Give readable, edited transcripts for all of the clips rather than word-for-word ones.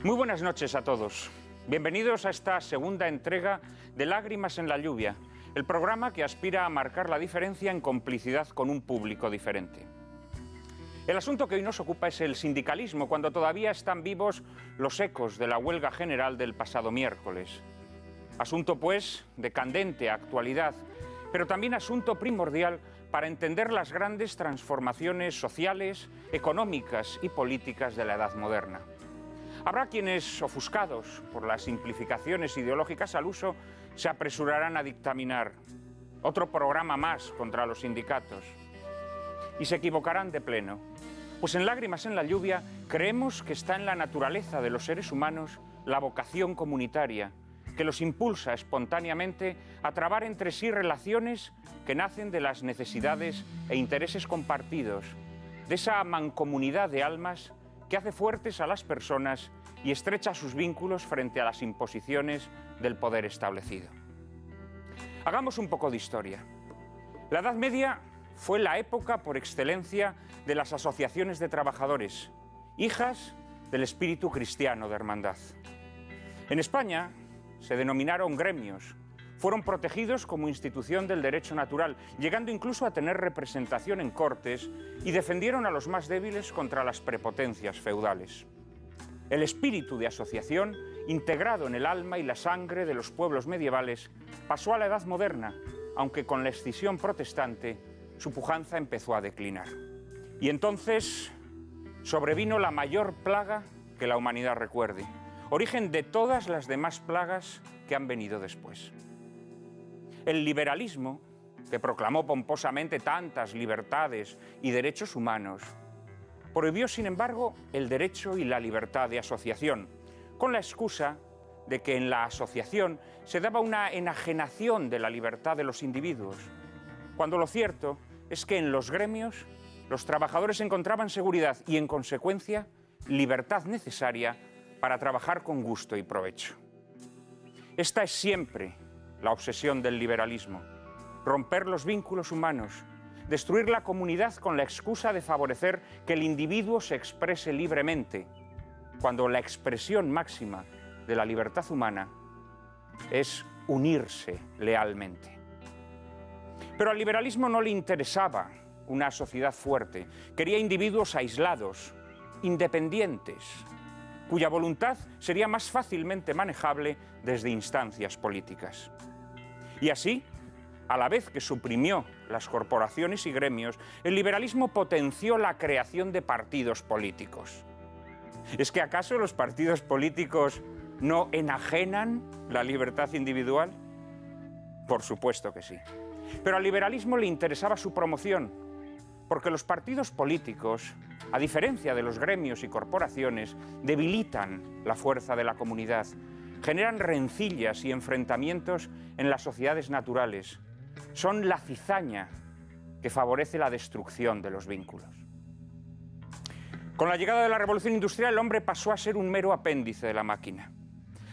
Muy buenas noches a todos. Bienvenidos a esta segunda entrega de Lágrimas en la lluvia, el programa que aspira a marcar la diferencia en complicidad con un público diferente. El asunto que hoy nos ocupa es el sindicalismo, cuando todavía están vivos los ecos de la huelga general del pasado miércoles. Asunto, pues, de candente actualidad, pero también asunto primordial para entender las grandes transformaciones sociales, económicas y políticas de la edad moderna. Habrá quienes, ofuscados por las simplificaciones ideológicas al uso, se apresurarán a dictaminar otro programa más contra los sindicatos. Y se equivocarán de pleno, pues en Lágrimas en la lluvia creemos que está en la naturaleza de los seres humanos la vocación comunitaria, que los impulsa espontáneamente a trabar entre sí relaciones que nacen de las necesidades e intereses compartidos, de esa mancomunidad de almas que hace fuertes a las personas y estrecha sus vínculos frente a las imposiciones del poder establecido. Hagamos un poco de historia. La Edad Media fue la época por excelencia de las asociaciones de trabajadores, hijas del espíritu cristiano de hermandad. En España se denominaron gremios, fueron protegidos como institución del derecho natural, llegando incluso a tener representación en cortes, y defendieron a los más débiles contra las prepotencias feudales. El espíritu de asociación, integrado en el alma y la sangre de los pueblos medievales, pasó a la Edad Moderna, aunque con la escisión protestante su pujanza empezó a declinar. Y entonces sobrevino la mayor plaga que la humanidad recuerde, origen de todas las demás plagas que han venido después. El liberalismo, que proclamó pomposamente tantas libertades y derechos humanos, prohibió, sin embargo, el derecho y la libertad de asociación, con la excusa de que en la asociación se daba una enajenación de la libertad de los individuos, cuando lo cierto es que en los gremios los trabajadores encontraban seguridad y, en consecuencia, libertad necesaria para trabajar con gusto y provecho. Esta es siempre la obsesión del liberalismo: romper los vínculos humanos, destruir la comunidad con la excusa de favorecer que el individuo se exprese libremente, cuando la expresión máxima de la libertad humana es unirse lealmente. Pero al liberalismo no le interesaba una sociedad fuerte, quería individuos aislados, independientes, cuya voluntad sería más fácilmente manejable desde instancias políticas. Y así, a la vez que suprimió las corporaciones y gremios, el liberalismo potenció la creación de partidos políticos. ¿Es que acaso los partidos políticos no enajenan la libertad individual? Por supuesto que sí. Pero al liberalismo le interesaba su promoción, porque los partidos políticos, a diferencia de los gremios y corporaciones, debilitan la fuerza de la comunidad, generan rencillas y enfrentamientos en las sociedades naturales. Son la cizaña que favorece la destrucción de los vínculos. Con la llegada de la Revolución Industrial, el hombre pasó a ser un mero apéndice de la máquina.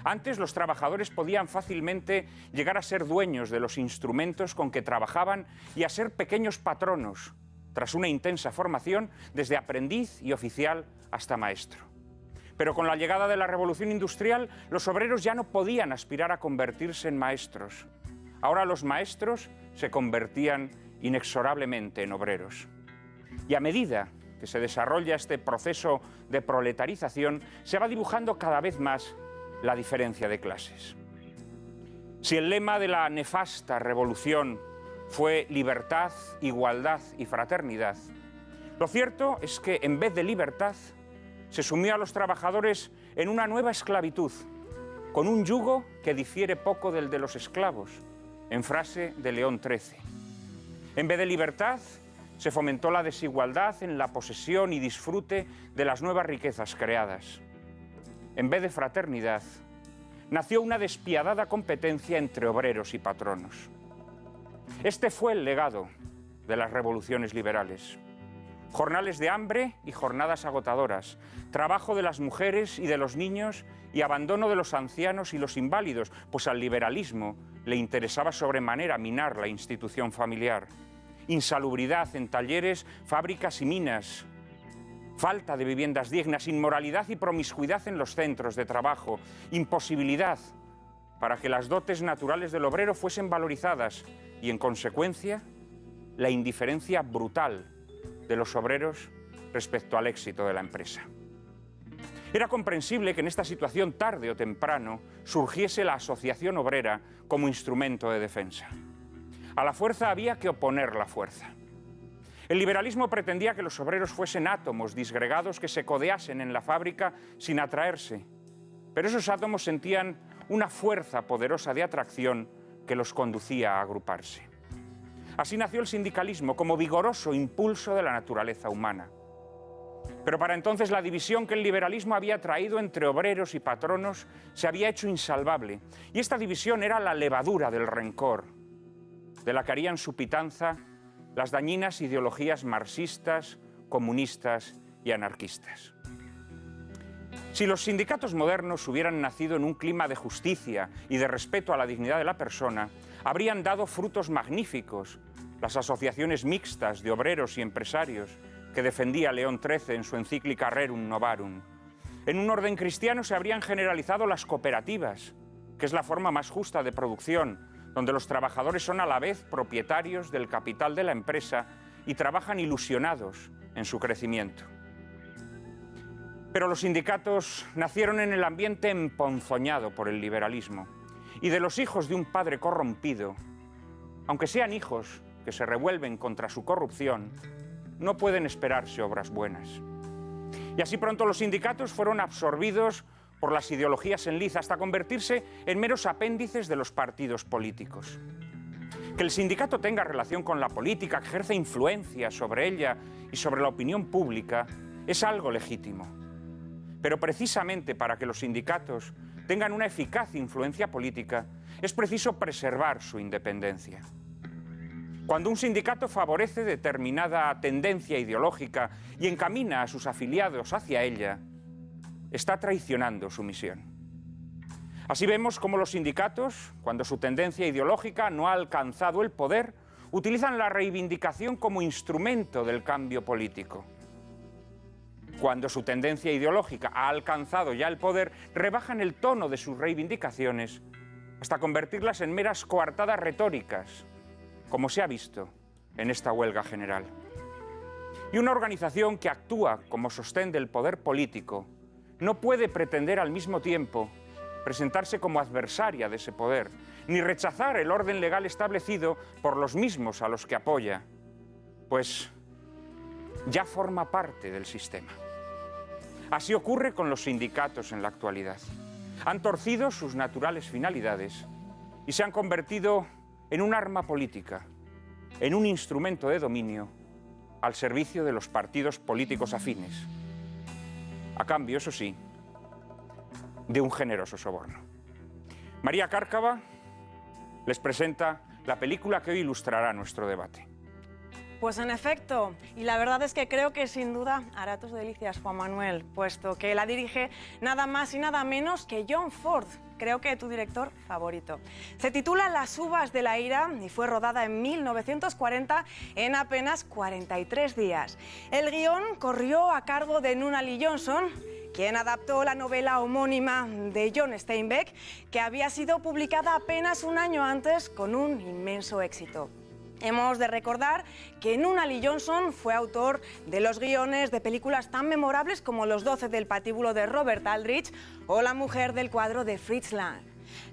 Antes los trabajadores podían fácilmente llegar a ser dueños de los instrumentos con que trabajaban y a ser pequeños patronos, tras una intensa formación desde aprendiz y oficial hasta maestro. Pero con la llegada de la Revolución Industrial, los obreros ya no podían aspirar a convertirse en maestros. Ahora los maestros se convertían inexorablemente en obreros. Y a medida que se desarrolla este proceso de proletarización, se va dibujando cada vez más la diferencia de clases. Si el lema de la nefasta revolución fue libertad, igualdad y fraternidad, lo cierto es que en vez de libertad se sumió a los trabajadores en una nueva esclavitud, con un yugo que difiere poco del de los esclavos, en frase de León XIII. En vez de libertad, se fomentó la desigualdad en la posesión y disfrute de las nuevas riquezas creadas. En vez de fraternidad, nació una despiadada competencia entre obreros y patronos. Este fue el legado de las revoluciones liberales. Jornales de hambre y jornadas agotadoras, trabajo de las mujeres y de los niños y abandono de los ancianos y los inválidos, pues al liberalismo le interesaba sobremanera minar la institución familiar. Insalubridad en talleres, fábricas y minas, falta de viviendas dignas, inmoralidad y promiscuidad en los centros de trabajo, imposibilidad para que las dotes naturales del obrero fuesen valorizadas y, en consecuencia, la indiferencia brutal de los obreros respecto al éxito de la empresa. Era comprensible que en esta situación, tarde o temprano, surgiese la asociación obrera como instrumento de defensa. A la fuerza había que oponer la fuerza. El liberalismo pretendía que los obreros fuesen átomos disgregados que se codeasen en la fábrica sin atraerse, pero esos átomos sentían una fuerza poderosa de atracción que los conducía a agruparse. Así nació el sindicalismo como vigoroso impulso de la naturaleza humana. Pero para entonces la división que el liberalismo había traído entre obreros y patronos se había hecho insalvable, y esta división era la levadura del rencor, de la que harían su pitanza las dañinas ideologías marxistas, comunistas y anarquistas. Si los sindicatos modernos hubieran nacido en un clima de justicia y de respeto a la dignidad de la persona, habrían dado frutos magníficos las asociaciones mixtas de obreros y empresarios que defendía León XIII en su encíclica Rerum Novarum. En un orden cristiano se habrían generalizado las cooperativas, que es la forma más justa de producción, donde los trabajadores son a la vez propietarios del capital de la empresa y trabajan ilusionados en su crecimiento. Pero los sindicatos nacieron en el ambiente emponzoñado por el liberalismo, y de los hijos de un padre corrompido, aunque sean hijos que se revuelven contra su corrupción, no pueden esperarse obras buenas. Y así pronto los sindicatos fueron absorbidos por las ideologías en liza hasta convertirse en meros apéndices de los partidos políticos. Que el sindicato tenga relación con la política, que ejerce influencia sobre ella y sobre la opinión pública, es algo legítimo. Pero precisamente para que los sindicatos tengan una eficaz influencia política, es preciso preservar su independencia. Cuando un sindicato favorece determinada tendencia ideológica y encamina a sus afiliados hacia ella, está traicionando su misión. Así vemos cómo los sindicatos, cuando su tendencia ideológica no ha alcanzado el poder, utilizan la reivindicación como instrumento del cambio político. Cuando su tendencia ideológica ha alcanzado ya el poder, rebajan el tono de sus reivindicaciones hasta convertirlas en meras coartadas retóricas, como se ha visto en esta huelga general. Y una organización que actúa como sostén del poder político no puede pretender al mismo tiempo presentarse como adversaria de ese poder, ni rechazar el orden legal establecido por los mismos a los que apoya, pues ya forma parte del sistema. Así ocurre con los sindicatos en la actualidad. Han torcido sus naturales finalidades y se han convertido en un arma política, en un instrumento de dominio al servicio de los partidos políticos afines, a cambio, eso sí, de un generoso soborno. María Cárcava les presenta la película que hoy ilustrará nuestro debate. Pues en efecto, y la verdad es que creo que sin duda hará tus delicias, Juan Manuel, puesto que la dirige nada más y nada menos que John Ford, creo que tu director favorito. Se titula Las uvas de la ira y fue rodada en 1940 en apenas 43 días. El guión corrió a cargo de Nunnally Johnson, quien adaptó la novela homónima de John Steinbeck, que había sido publicada apenas un año antes con un inmenso éxito. Hemos de recordar que Nunnally Johnson fue autor de los guiones de películas tan memorables como Los 12 del patíbulo de Robert Aldrich o La mujer del cuadro de Fritz Lang.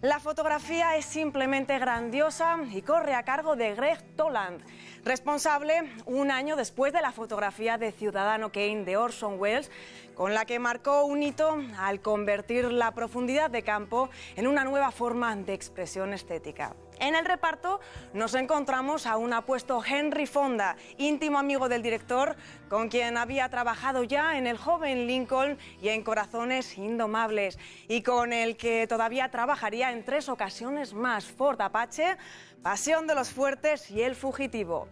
La fotografía es simplemente grandiosa y corre a cargo de Greg Toland, responsable un año después de la fotografía de Ciudadano Kane de Orson Welles, con la que marcó un hito al convertir la profundidad de campo en una nueva forma de expresión estética. En el reparto nos encontramos a un apuesto Henry Fonda, íntimo amigo del director, con quien había trabajado ya en El joven Lincoln y en Corazones indomables, y con el que todavía trabajaría en 3 ocasiones más: Ford Apache, Pasión de los fuertes y El fugitivo.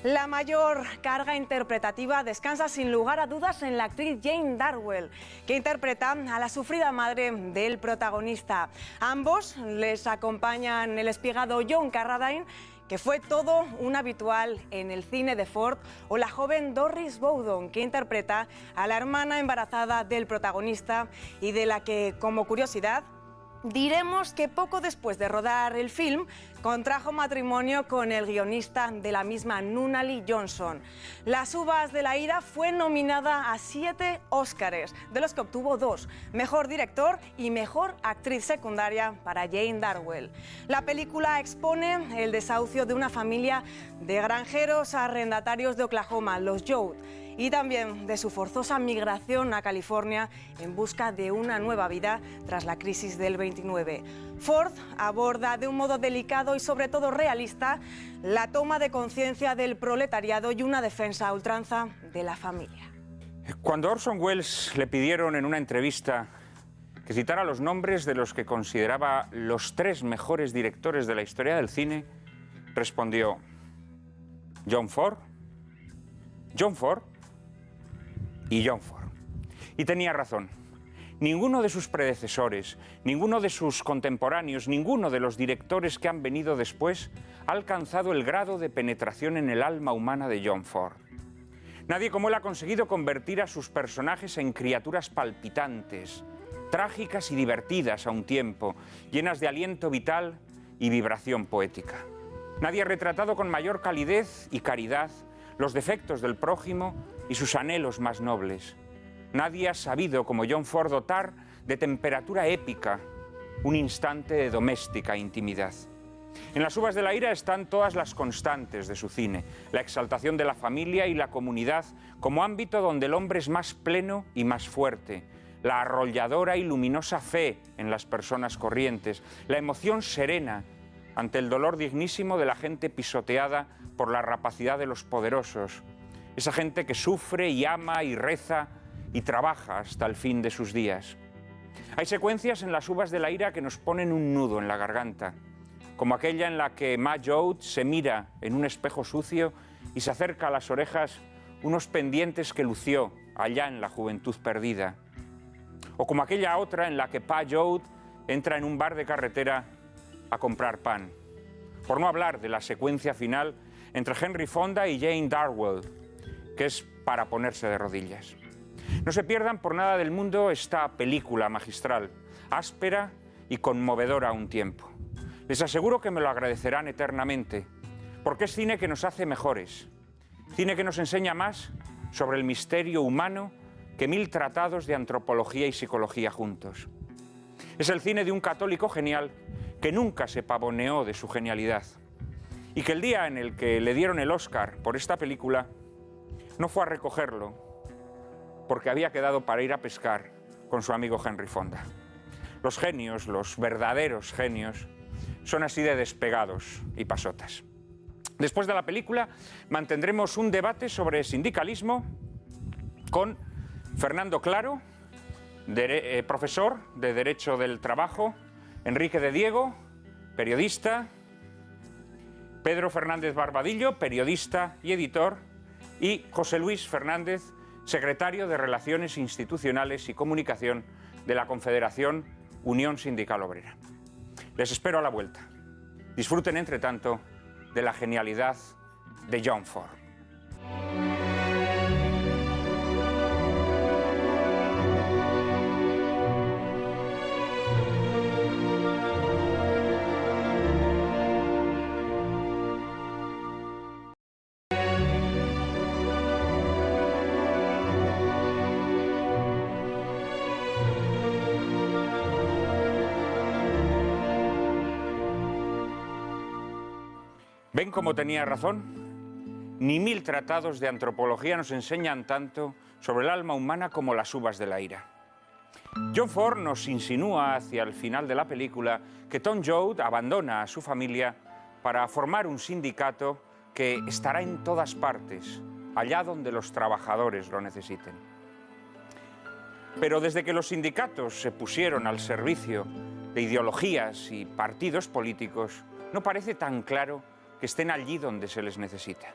La mayor carga interpretativa descansa sin lugar a dudas en la actriz Jane Darwell, que interpreta a la sufrida madre del protagonista. Ambos les acompañan el espigado John Carradine, que fue todo un habitual en el cine de Ford, o la joven Doris Bowdon, que interpreta a la hermana embarazada del protagonista y de la que, como curiosidad, diremos que poco después de rodar el film contrajo matrimonio con el guionista de la misma, Nunnally Johnson. Las uvas de la ira fue nominada a 7 Óscares, de los que obtuvo 2, Mejor Director y Mejor Actriz Secundaria para Jane Darwell. La película expone el desahucio de una familia de granjeros arrendatarios de Oklahoma, los Joad, y también de su forzosa migración a California en busca de una nueva vida tras la crisis del 29. Ford aborda de un modo delicado y sobre todo realista la toma de conciencia del proletariado y una defensa a ultranza de la familia. Cuando Orson Welles le pidieron en una entrevista que citara los nombres de los que consideraba los 3 mejores directores de la historia del cine, respondió: John Ford, John Ford y John Ford. Y tenía razón. Ninguno de sus predecesores, ninguno de sus contemporáneos, ninguno de los directores que han venido después ha alcanzado el grado de penetración en el alma humana de John Ford. Nadie como él ha conseguido convertir a sus personajes en criaturas palpitantes, trágicas y divertidas a un tiempo, llenas de aliento vital y vibración poética. Nadie ha retratado con mayor calidez y caridad los defectos del prójimo y sus anhelos más nobles. Nadie ha sabido, como John Ford, dotar de temperatura épica un instante de doméstica intimidad. En Las uvas de la ira están todas las constantes de su cine, la exaltación de la familia y la comunidad como ámbito donde el hombre es más pleno y más fuerte, la arrolladora y luminosa fe en las personas corrientes, la emoción serena ante el dolor dignísimo de la gente pisoteada por la rapacidad de los poderosos, esa gente que sufre y ama y reza y trabaja hasta el fin de sus días. Hay secuencias en Las uvas de la ira que nos ponen un nudo en la garganta, como aquella en la que Ma Joad se mira en un espejo sucio y se acerca a las orejas unos pendientes que lució allá en la juventud perdida, o como aquella otra en la que Pa Joad entra en un bar de carretera a comprar pan. Por no hablar de la secuencia final entre Henry Fonda y Jane Darwell, que es para ponerse de rodillas. No se pierdan por nada del mundo esta película magistral, áspera y conmovedora a un tiempo. Les aseguro que me lo agradecerán eternamente, porque es cine que nos hace mejores, cine que nos enseña más sobre el misterio humano que 1000 tratados de antropología y psicología juntos. Es el cine de un católico genial que nunca se pavoneó de su genialidad y que el día en el que le dieron el Oscar por esta película no fue a recogerlo porque había quedado para ir a pescar con su amigo Henry Fonda. Los genios, los verdaderos genios, son así de despegados y pasotas. Después de la película mantendremos un debate sobre sindicalismo con Fernando Claro, profesor de Derecho del Trabajo, Enrique de Diego, periodista, Pedro Fernández Barbadillo, periodista y editor, y José Luis Fernández, secretario de Relaciones Institucionales y Comunicación de la Confederación Unión Sindical Obrera. Les espero a la vuelta. Disfruten, entre tanto, de la genialidad de John Ford. ¿Ven cómo tenía razón? Ni 1000 tratados de antropología nos enseñan tanto sobre el alma humana como Las uvas de la ira. John Ford nos insinúa hacia el final de la película que Tom Joad abandona a su familia para formar un sindicato que estará en todas partes, allá donde los trabajadores lo necesiten. Pero desde que los sindicatos se pusieron al servicio de ideologías y partidos políticos, no parece tan claro que estén allí donde se les necesita.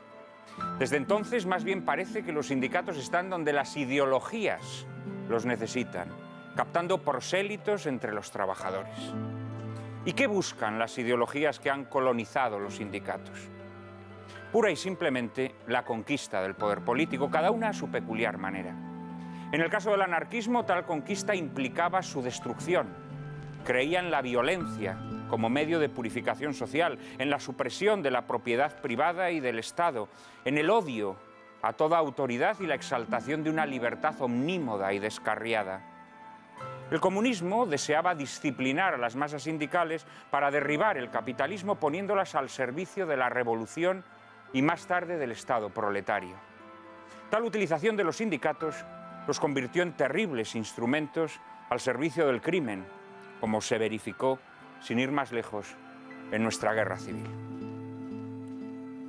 Desde entonces, más bien parece que los sindicatos están donde las ideologías los necesitan, captando prosélitos entre los trabajadores. ¿Y qué buscan las ideologías que han colonizado los sindicatos? Pura y simplemente la conquista del poder político, cada una a su peculiar manera. En el caso del anarquismo, tal conquista implicaba su destrucción. Creían la violencia como medio de purificación social, en la supresión de la propiedad privada y del Estado, en el odio a toda autoridad y la exaltación de una libertad omnímoda y descarriada. El comunismo deseaba disciplinar a las masas sindicales para derribar el capitalismo poniéndolas al servicio de la revolución y más tarde del Estado proletario. Tal utilización de los sindicatos los convirtió en terribles instrumentos al servicio del crimen, como se verificó, sin ir más lejos, en nuestra guerra civil.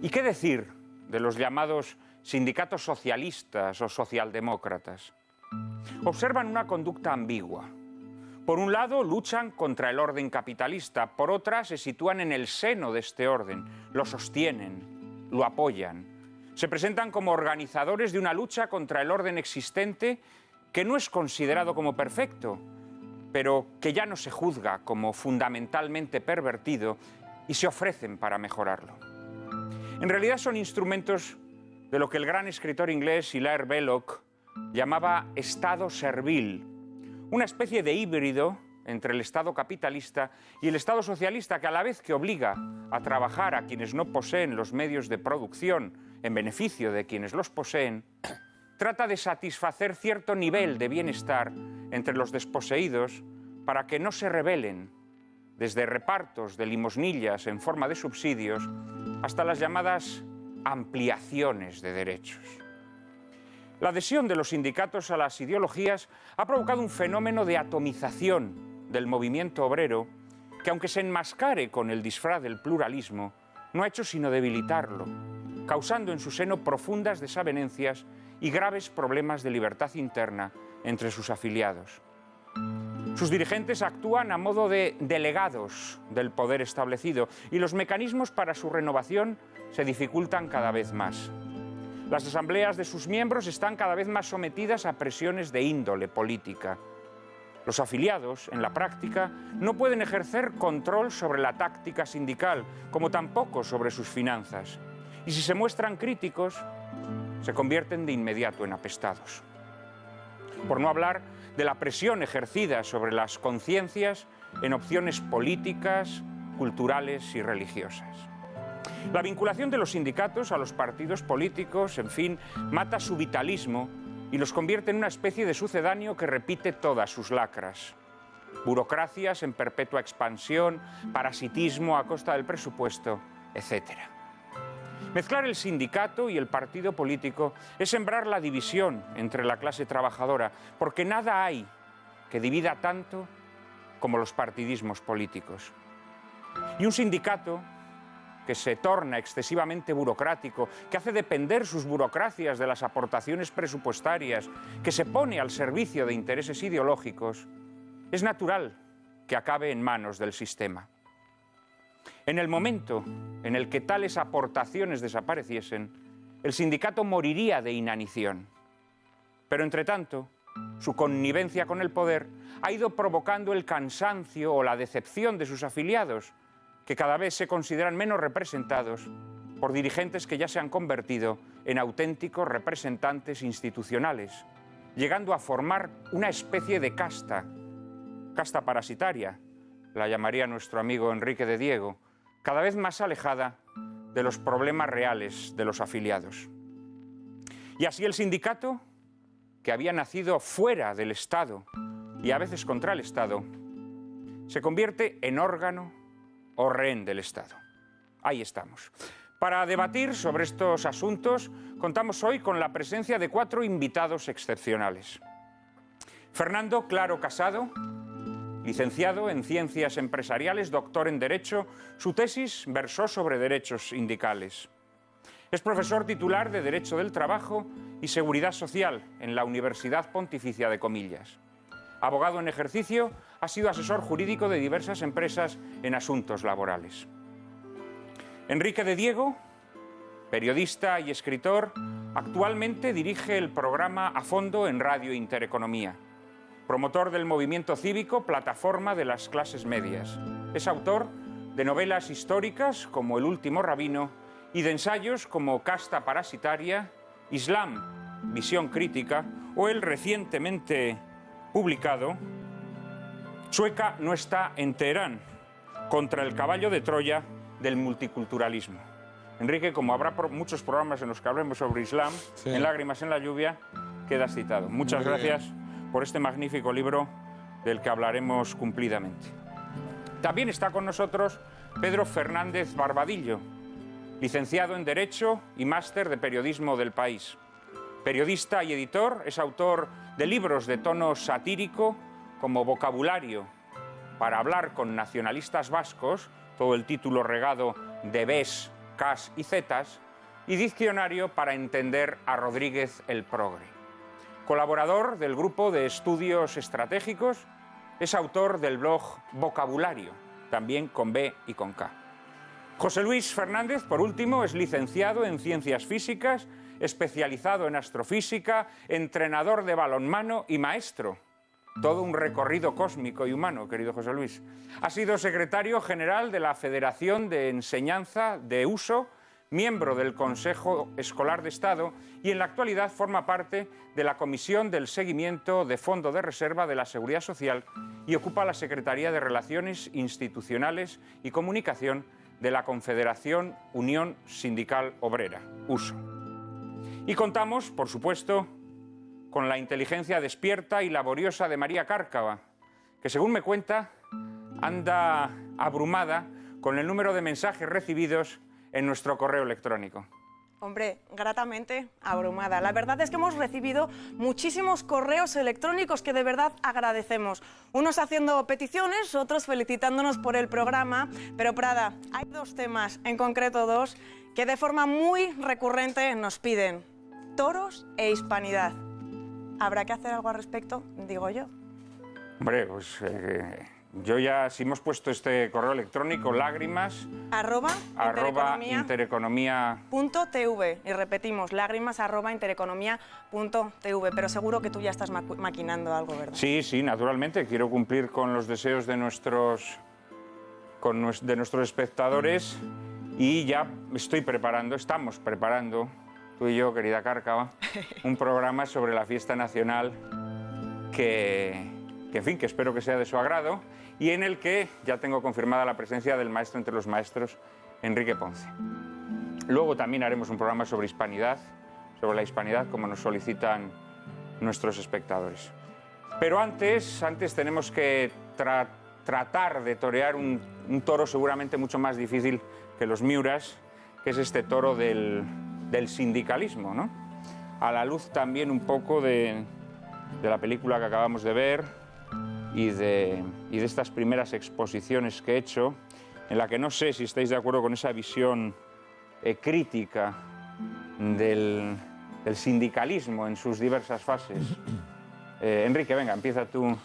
¿Y qué decir de los llamados sindicatos socialistas o socialdemócratas? Observan una conducta ambigua. Por un lado, luchan contra el orden capitalista, por otra, se sitúan en el seno de este orden, lo sostienen, lo apoyan. Se presentan como organizadores de una lucha contra el orden existente que no es considerado como perfecto, pero que ya no se juzga como fundamentalmente pervertido y se ofrecen para mejorarlo. En realidad son instrumentos de lo que el gran escritor inglés Hilaire Belloc llamaba Estado servil, una especie de híbrido entre el Estado capitalista y el Estado socialista que a la vez que obliga a trabajar a quienes no poseen los medios de producción en beneficio de quienes los poseen, trata de satisfacer cierto nivel de bienestar entre los desposeídos para que no se rebelen, desde repartos de limosnillas en forma de subsidios hasta las llamadas ampliaciones de derechos. La adhesión de los sindicatos a las ideologías ha provocado un fenómeno de atomización del movimiento obrero que, aunque se enmascare con el disfraz del pluralismo, no ha hecho sino debilitarlo, causando en su seno profundas desavenencias y graves problemas de libertad interna entre sus afiliados. Sus dirigentes actúan a modo de delegados del poder establecido y los mecanismos para su renovación se dificultan cada vez más. Las asambleas de sus miembros están cada vez más sometidas a presiones de índole política. Los afiliados, en la práctica, no pueden ejercer control sobre la táctica sindical, como tampoco sobre sus finanzas. Y si se muestran críticos, se convierten de inmediato en apestados. Por no hablar de la presión ejercida sobre las conciencias en opciones políticas, culturales y religiosas. La vinculación de los sindicatos a los partidos políticos, en fin, mata su vitalismo y los convierte en una especie de sucedáneo que repite todas sus lacras. Burocracias en perpetua expansión, parasitismo a costa del presupuesto, etc. Mezclar el sindicato y el partido político es sembrar la división entre la clase trabajadora, porque nada hay que divida tanto como los partidismos políticos. Y un sindicato que se torna excesivamente burocrático, que hace depender sus burocracias de las aportaciones presupuestarias, que se pone al servicio de intereses ideológicos, es natural que acabe en manos del sistema. En el momento en el que tales aportaciones desapareciesen, el sindicato moriría de inanición. Pero, entre tanto, su connivencia con el poder ha ido provocando el cansancio o la decepción de sus afiliados, que cada vez se consideran menos representados por dirigentes que ya se han convertido en auténticos representantes institucionales, llegando a formar una especie de casta parasitaria, la llamaría nuestro amigo Enrique de Diego, cada vez más alejada de los problemas reales de los afiliados. Y así el sindicato, que había nacido fuera del Estado y a veces contra el Estado, se convierte en órgano o rehén del Estado. Ahí estamos. Para debatir sobre estos asuntos, contamos hoy con la presencia de 4 invitados excepcionales. Fernando Claro Casado, licenciado en Ciencias Empresariales, doctor en Derecho, su tesis versó sobre derechos sindicales. Es profesor titular de Derecho del Trabajo y Seguridad Social en la Universidad Pontificia de Comillas. Abogado en ejercicio, ha sido asesor jurídico de diversas empresas en asuntos laborales. Enrique de Diego, periodista y escritor, actualmente dirige el programa A Fondo en Radio Intereconomía, promotor del movimiento cívico Plataforma de las Clases Medias. Es autor de novelas históricas como El último rabino y de ensayos como Casta parasitaria, Islam, visión crítica o el recientemente publicado Chueca no está en Teherán, contra el caballo de Troya del multiculturalismo. Enrique, como habrá muchos programas en los que hablemos sobre Islam, sí, en Lágrimas en la lluvia, quedas citado. Muchas gracias por este magnífico libro del que hablaremos cumplidamente. También está con nosotros Pedro Fernández Barbadillo, licenciado en Derecho y máster de Periodismo del País. Periodista y editor, es autor de libros de tono satírico como Vocabulario para hablar con nacionalistas vascos, todo el título regado de Bs, Ks y Zetas, y Diccionario para entender a Rodríguez el Progre. Colaborador del Grupo de Estudios Estratégicos, es autor del blog Vocabulario, también con B y con K. José Luis Fernández, por último, es licenciado en Ciencias Físicas, especializado en astrofísica, entrenador de balonmano y maestro. Todo un recorrido cósmico y humano, querido José Luis. Ha sido secretario general de la Federación de Enseñanza de Uso, miembro del Consejo Escolar de Estado y en la actualidad forma parte de la Comisión del Seguimiento de Fondo de Reserva de la Seguridad Social y ocupa la Secretaría de Relaciones Institucionales y Comunicación de la Confederación Unión Sindical Obrera, USO. Y contamos, por supuesto, con la inteligencia despierta y laboriosa de María Cárcava, que según me cuenta, anda abrumada con el número de mensajes recibidos en nuestro correo electrónico. Hombre, gratamente abrumada. La verdad es que hemos recibido muchísimos correos electrónicos que de verdad agradecemos. Unos haciendo peticiones, otros felicitándonos por el programa. Pero Prada, hay dos temas, en concreto dos, que de forma muy recurrente nos piden: toros e hispanidad. ¿Habrá que hacer algo al respecto? Digo yo. Hombre, pues yo ya, si hemos puesto este correo electrónico, lágrimas @intereconomía.tv, y repetimos, lágrimas@intereconomía.tv, pero seguro que tú ya estás maquinando algo, ¿verdad? Sí, sí, naturalmente, quiero cumplir con los deseos de nuestros espectadores y ya estamos preparando, tú y yo, querida Cárcava, un programa sobre la fiesta nacional que espero que sea de su agrado y en el que ya tengo confirmada la presencia del maestro entre los maestros, Enrique Ponce. Luego también haremos un programa sobre la hispanidad, como nos solicitan nuestros espectadores. Pero antes tenemos que tratar de torear un toro seguramente mucho más difícil que los Miuras, que es este toro del sindicalismo, ¿no? A la luz también un poco de la película que acabamos de ver y de estas primeras exposiciones que he hecho, en la que no sé si estáis de acuerdo con esa visión crítica del sindicalismo en sus diversas fases. Enrique, venga, empieza tú.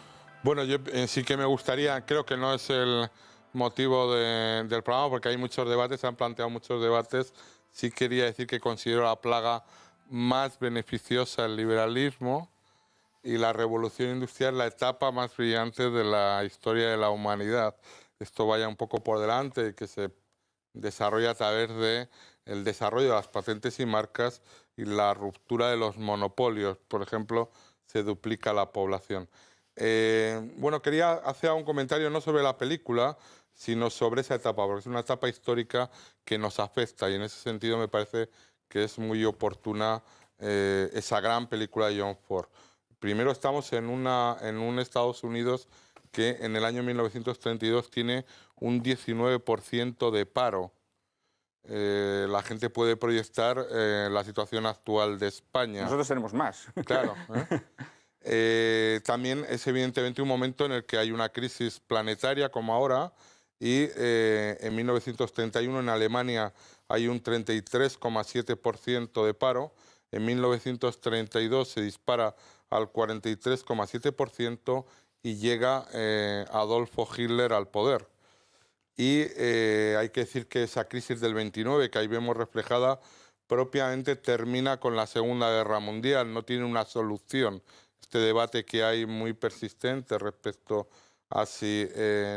Bueno, yo sí que me gustaría, creo que no es el motivo del programa, porque hay muchos debates, se han planteado muchos debates. Sí quería decir que considero la plaga más beneficiosa el liberalismo y la revolución industrial la etapa más brillante de la historia de la humanidad. Esto vaya un poco por delante y que se desarrolla a través del desarrollo de las patentes y marcas y la ruptura de los monopolios. Por ejemplo, se duplica la población. Bueno, quería hacer un comentario no sobre la película, sino sobre esa etapa, porque es una etapa histórica que nos afecta y en ese sentido me parece que es muy oportuna esa gran película de John Ford. Primero estamos en un Estados Unidos que en el año 1932 tiene un 19% de paro. La gente puede proyectar la situación actual de España. Nosotros tenemos más. Claro. También es evidentemente un momento en el que hay una crisis planetaria como ahora y en 1931 en Alemania hay un 33,7% de paro. En 1932 se dispara al 43,7% y llega Adolfo Hitler al poder. Y hay que decir que esa crisis del 29, que ahí vemos reflejada, propiamente termina con la Segunda Guerra Mundial, no tiene una solución. Este debate que hay muy persistente respecto así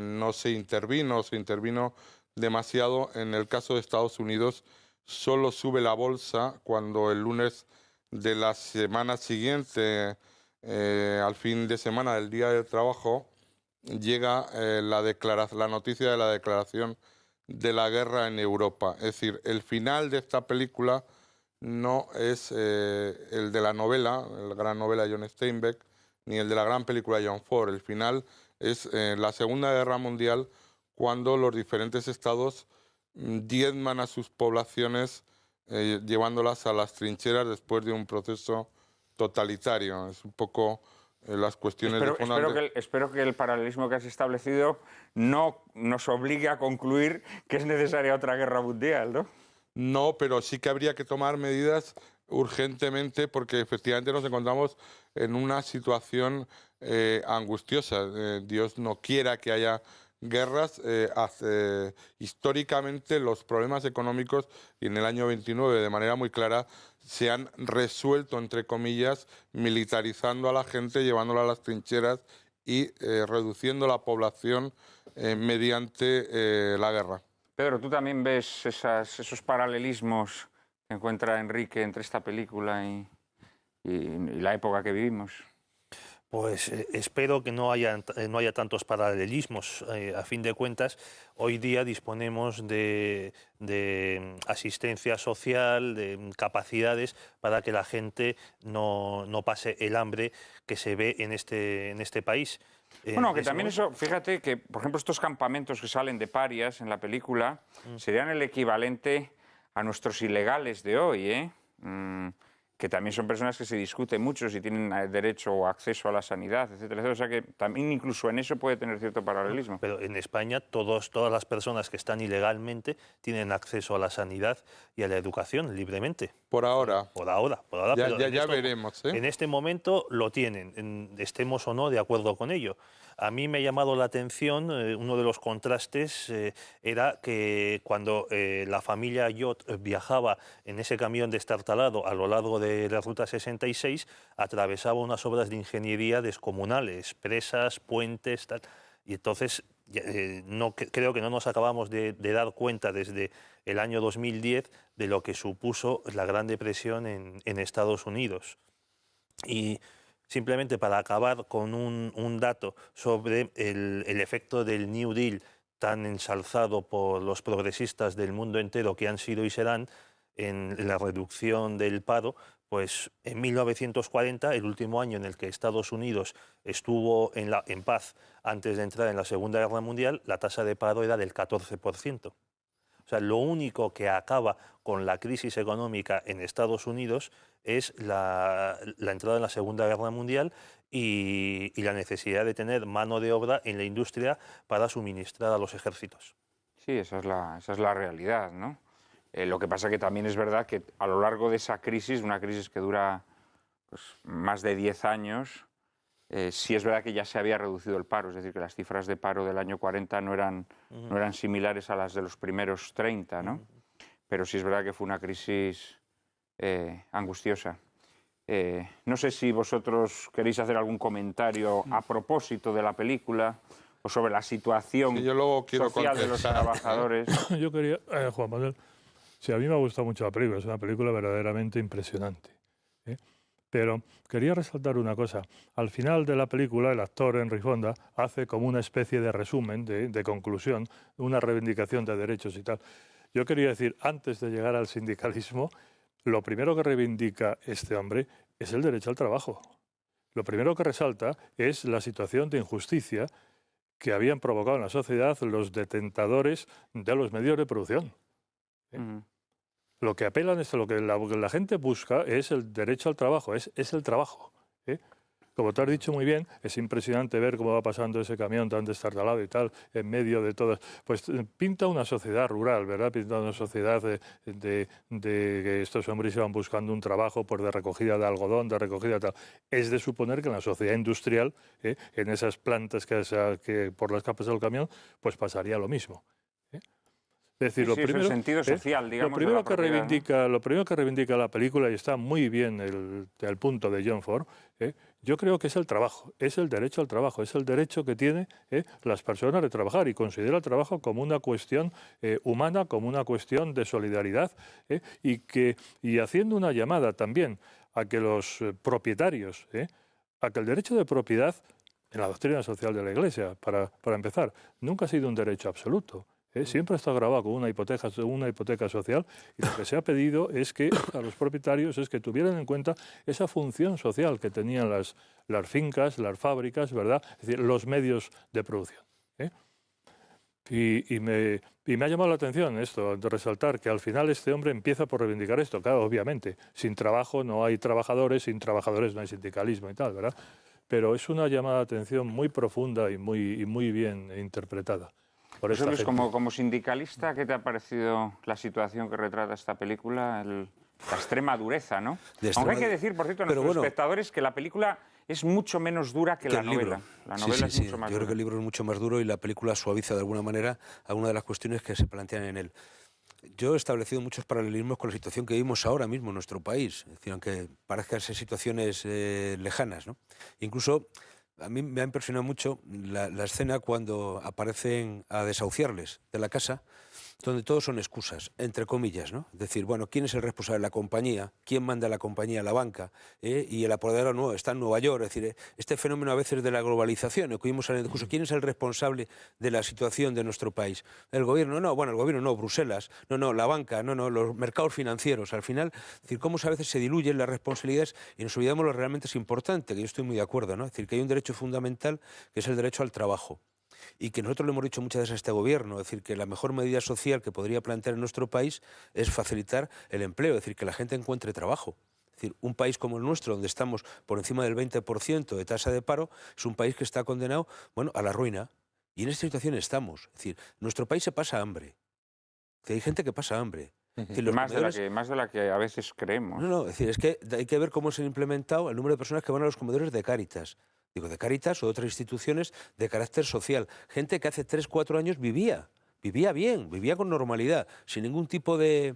no se intervino, se intervino demasiado. En el caso de Estados Unidos, solo sube la bolsa cuando el lunes de la semana siguiente, al fin de semana del Día del Trabajo, llega la noticia de la declaración de la guerra en Europa. Es decir, el final de esta película no es el de la novela, la gran novela de John Steinbeck, ni el de la gran película de John Ford. El final es la Segunda Guerra Mundial, cuando los diferentes estados diezman a sus poblaciones llevándolas a las trincheras después de un proceso totalitario. Es un poco las cuestiones de fondo. Espero que el paralelismo que has establecido no nos obligue a concluir que es necesaria otra guerra mundial, ¿no? No, pero sí que habría que tomar medidas urgentemente, porque efectivamente nos encontramos en una situación angustiosa. Dios no quiera que haya guerras. Históricamente los problemas económicos, y en el año 29 de manera muy clara, se han resuelto, entre comillas, militarizando a la gente, llevándola a las trincheras y reduciendo la población mediante la guerra. Pedro, ¿tú también ves esos paralelismos que encuentra Enrique entre esta película y la época que vivimos? Pues espero que no haya tantos paralelismos. A fin de cuentas, hoy día disponemos de asistencia social, de capacidades para que la gente no pase el hambre que se ve en este país. Bueno, que también eso, fíjate que, por ejemplo, estos campamentos que salen de parias en la película serían el equivalente a nuestros ilegales de hoy, ¿eh? Que también son personas que se discute mucho si tienen derecho o acceso a la sanidad, etcétera, etcétera. O sea que también incluso en eso puede tener cierto paralelismo. Pero en España todas las personas que están ilegalmente tienen acceso a la sanidad y a la educación libremente. Por ahora. Por ahora. Ya veremos, ¿eh? En este momento lo tienen, estemos o no de acuerdo con ello. A mí me ha llamado la atención, uno de los contrastes era que cuando la familia Yot viajaba en ese camión destartalado a lo largo de la Ruta 66, atravesaba unas obras de ingeniería descomunales, presas, puentes, tal. Y entonces creo que no nos acabamos de dar cuenta desde el año 2010 de lo que supuso la Gran Depresión en Estados Unidos. Y simplemente para acabar con un dato sobre el efecto del New Deal tan ensalzado por los progresistas del mundo entero que han sido y serán en la reducción del paro, pues en 1940, el último año en el que Estados Unidos estuvo en paz antes de entrar en la Segunda Guerra Mundial, la tasa de paro era del 14%. O sea, lo único que acaba con la crisis económica en Estados Unidos es la entrada en la Segunda Guerra Mundial y la necesidad de tener mano de obra en la industria para suministrar a los ejércitos. Sí, esa es la realidad, ¿no? Lo que pasa que también es verdad que a lo largo de esa crisis, una crisis que dura pues, más de 10 años, sí es verdad que ya se había reducido el paro, es decir, que las cifras de paro del año 40 no eran similares a las de los primeros 30, ¿no? Pero sí es verdad que fue una crisis angustiosa. No sé si vosotros queréis hacer algún comentario a propósito de la película o sobre la situación social de los trabajadores. Yo quería, Juan Manuel, sí, a mí me ha gustado mucho la película, es una película verdaderamente impresionante, ¿eh? Pero quería resaltar una cosa. Al final de la película, el actor Henry Fonda hace como una especie de resumen, de conclusión, una reivindicación de derechos y tal. Yo quería decir, antes de llegar al sindicalismo, lo primero que reivindica este hombre es el derecho al trabajo. Lo primero que resalta es la situación de injusticia que habían provocado en la sociedad los detentadores de los medios de producción. Lo que apelan es lo que la gente busca es el derecho al trabajo, es el trabajo, ¿eh? Como tú has dicho muy bien, es impresionante ver cómo va pasando ese camión tan destartalado y tal, en medio de todo. Pues pinta una sociedad rural, ¿verdad? Pinta una sociedad de que estos hombres iban buscando un trabajo pues, de recogida de algodón, de recogida tal. Es de suponer que en la sociedad industrial, en esas plantas que por las capas del camión, pues pasaría lo mismo, ¿eh? Es decir, Sí, sí, es el sentido social, digamos, lo primero de la propiedad, ¿no? lo primero que reivindica la película, y está muy bien el punto de John Ford, yo creo que es el trabajo, es el derecho al trabajo, es el derecho que tienen las personas de trabajar, y considera el trabajo como una cuestión humana, como una cuestión de solidaridad, y haciendo una llamada también a que los propietarios, a que el derecho de propiedad, en la doctrina social de la Iglesia, para empezar, nunca ha sido un derecho absoluto. Siempre está grabado con una hipoteca social, y lo que se ha pedido es que a los propietarios es que tuvieran en cuenta esa función social que tenían las fincas, las fábricas, ¿verdad? Es decir, los medios de producción. Y me ha llamado la atención esto, de resaltar que al final este hombre empieza por reivindicar esto. Claro, obviamente, sin trabajo no hay trabajadores, sin trabajadores no hay sindicalismo y tal, ¿verdad? Pero es una llamada de atención muy profunda y muy bien interpretada. José Luis, como sindicalista, ¿qué te ha parecido la situación que retrata esta película? La extrema dureza, ¿no? Aunque hay que decir, por cierto, a nuestros espectadores que la película es mucho menos dura que la novela. La novela es mucho más dura. Yo creo que el libro es mucho más duro y la película suaviza de alguna manera algunas de las cuestiones que se plantean en él. Yo he establecido muchos paralelismos con la situación que vivimos ahora mismo en nuestro país, es decir, aunque parezcan ser situaciones lejanas, ¿no? Incluso a mí me ha impresionado mucho la escena cuando aparecen a desahuciarles de la casa, donde todo son excusas, entre comillas, ¿no? Es decir, bueno, ¿quién es el responsable de la compañía? ¿Quién manda a la compañía? La banca. Y el apoderado no, está en Nueva York. Es decir, este fenómeno a veces de la globalización, oímos en el discurso, ¿quién es el responsable de la situación de nuestro país? ¿El gobierno? No, bueno, el gobierno no, Bruselas, no, la banca, no, los mercados financieros. Al final, es decir, cómo a veces se diluyen las responsabilidades y nos olvidamos lo que realmente es importante, que yo estoy muy de acuerdo, ¿no? Es decir, que hay un derecho fundamental que es el derecho al trabajo. Y que nosotros le hemos dicho muchas veces a este gobierno, es decir, que la mejor medida social que podría plantear en nuestro país es facilitar el empleo, es decir, que la gente encuentre trabajo. Es decir, un país como el nuestro, donde estamos por encima del 20% de tasa de paro, es un país que está condenado, bueno, a la ruina. Y en esta situación estamos. Es decir, nuestro país se pasa hambre. Es decir, hay gente que pasa hambre. Es decir, más de la que a veces creemos. No, es decir, es que hay que ver cómo se ha implementado el número de personas que van a los comedores de Cáritas. Digo, de Cáritas o de otras instituciones de carácter social. Gente que hace 3, 4 años vivía bien, vivía con normalidad, sin ningún tipo de,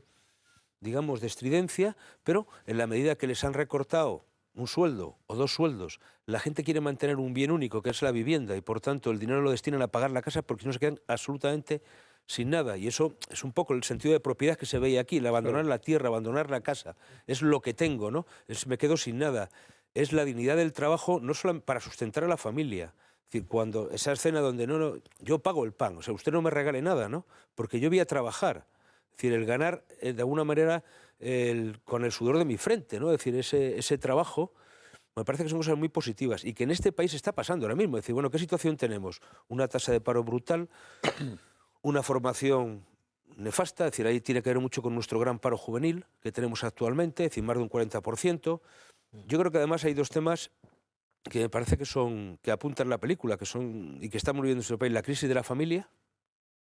digamos, de estridencia, pero en la medida que les han recortado un sueldo o 2 sueldos, la gente quiere mantener un bien único, que es la vivienda, y por tanto el dinero lo destinan a pagar la casa porque si no se quedan absolutamente sin nada. Y eso es un poco el sentido de propiedad que se veía aquí, el abandonar la tierra, abandonar la casa. Es lo que tengo, ¿no? Me quedo sin nada. Es la dignidad del trabajo, no solo para sustentar a la familia. Es decir, cuando esa escena donde yo pago el pan, o sea, usted no me regale nada, ¿no? Porque yo voy a trabajar. Es decir, el ganar, de alguna manera, con el sudor de mi frente, ¿no? Es decir, ese trabajo, me parece que son cosas muy positivas y que en este país está pasando ahora mismo. Es decir, bueno, ¿qué situación tenemos? Una tasa de paro brutal, una formación nefasta, es decir, ahí tiene que ver mucho con nuestro gran paro juvenil que tenemos actualmente, es decir, más de un 40%. Yo creo que además hay 2 temas que me parece que apuntan la película, y que estamos viviendo en nuestro país: la crisis de la familia,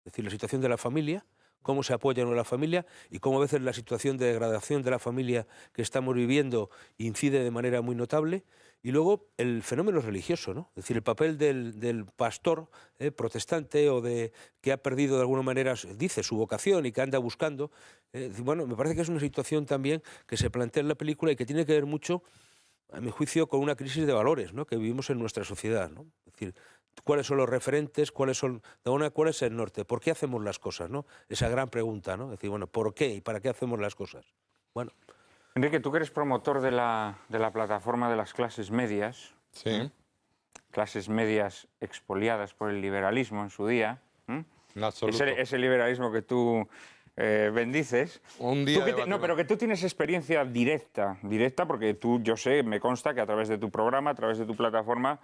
es decir, la situación de la familia, cómo se apoya a la familia y cómo a veces la situación de degradación de la familia que estamos viviendo incide de manera muy notable. Y luego el fenómeno religioso, ¿no? Es decir, el papel del pastor protestante que ha perdido de alguna manera, dice, su vocación y que anda buscando. Bueno, me parece que es una situación también que se plantea en la película y que tiene que ver mucho, a mi juicio, con una crisis de valores, ¿no?, que vivimos en nuestra sociedad, ¿no? Es decir, ¿cuáles son los referentes? ¿Cuál es el norte? ¿Por qué hacemos las cosas, no? Esa gran pregunta, ¿no? Es decir, bueno, ¿por qué y para qué hacemos las cosas? Bueno. Enrique, tú que eres promotor de la plataforma de las clases medias. Sí. Clases medias expoliadas por el liberalismo en su día. En absoluto. Ese liberalismo que tú bendices. Un día pero que tú tienes experiencia directa, porque tú, yo sé, me consta que a través de tu programa, a través de tu plataforma,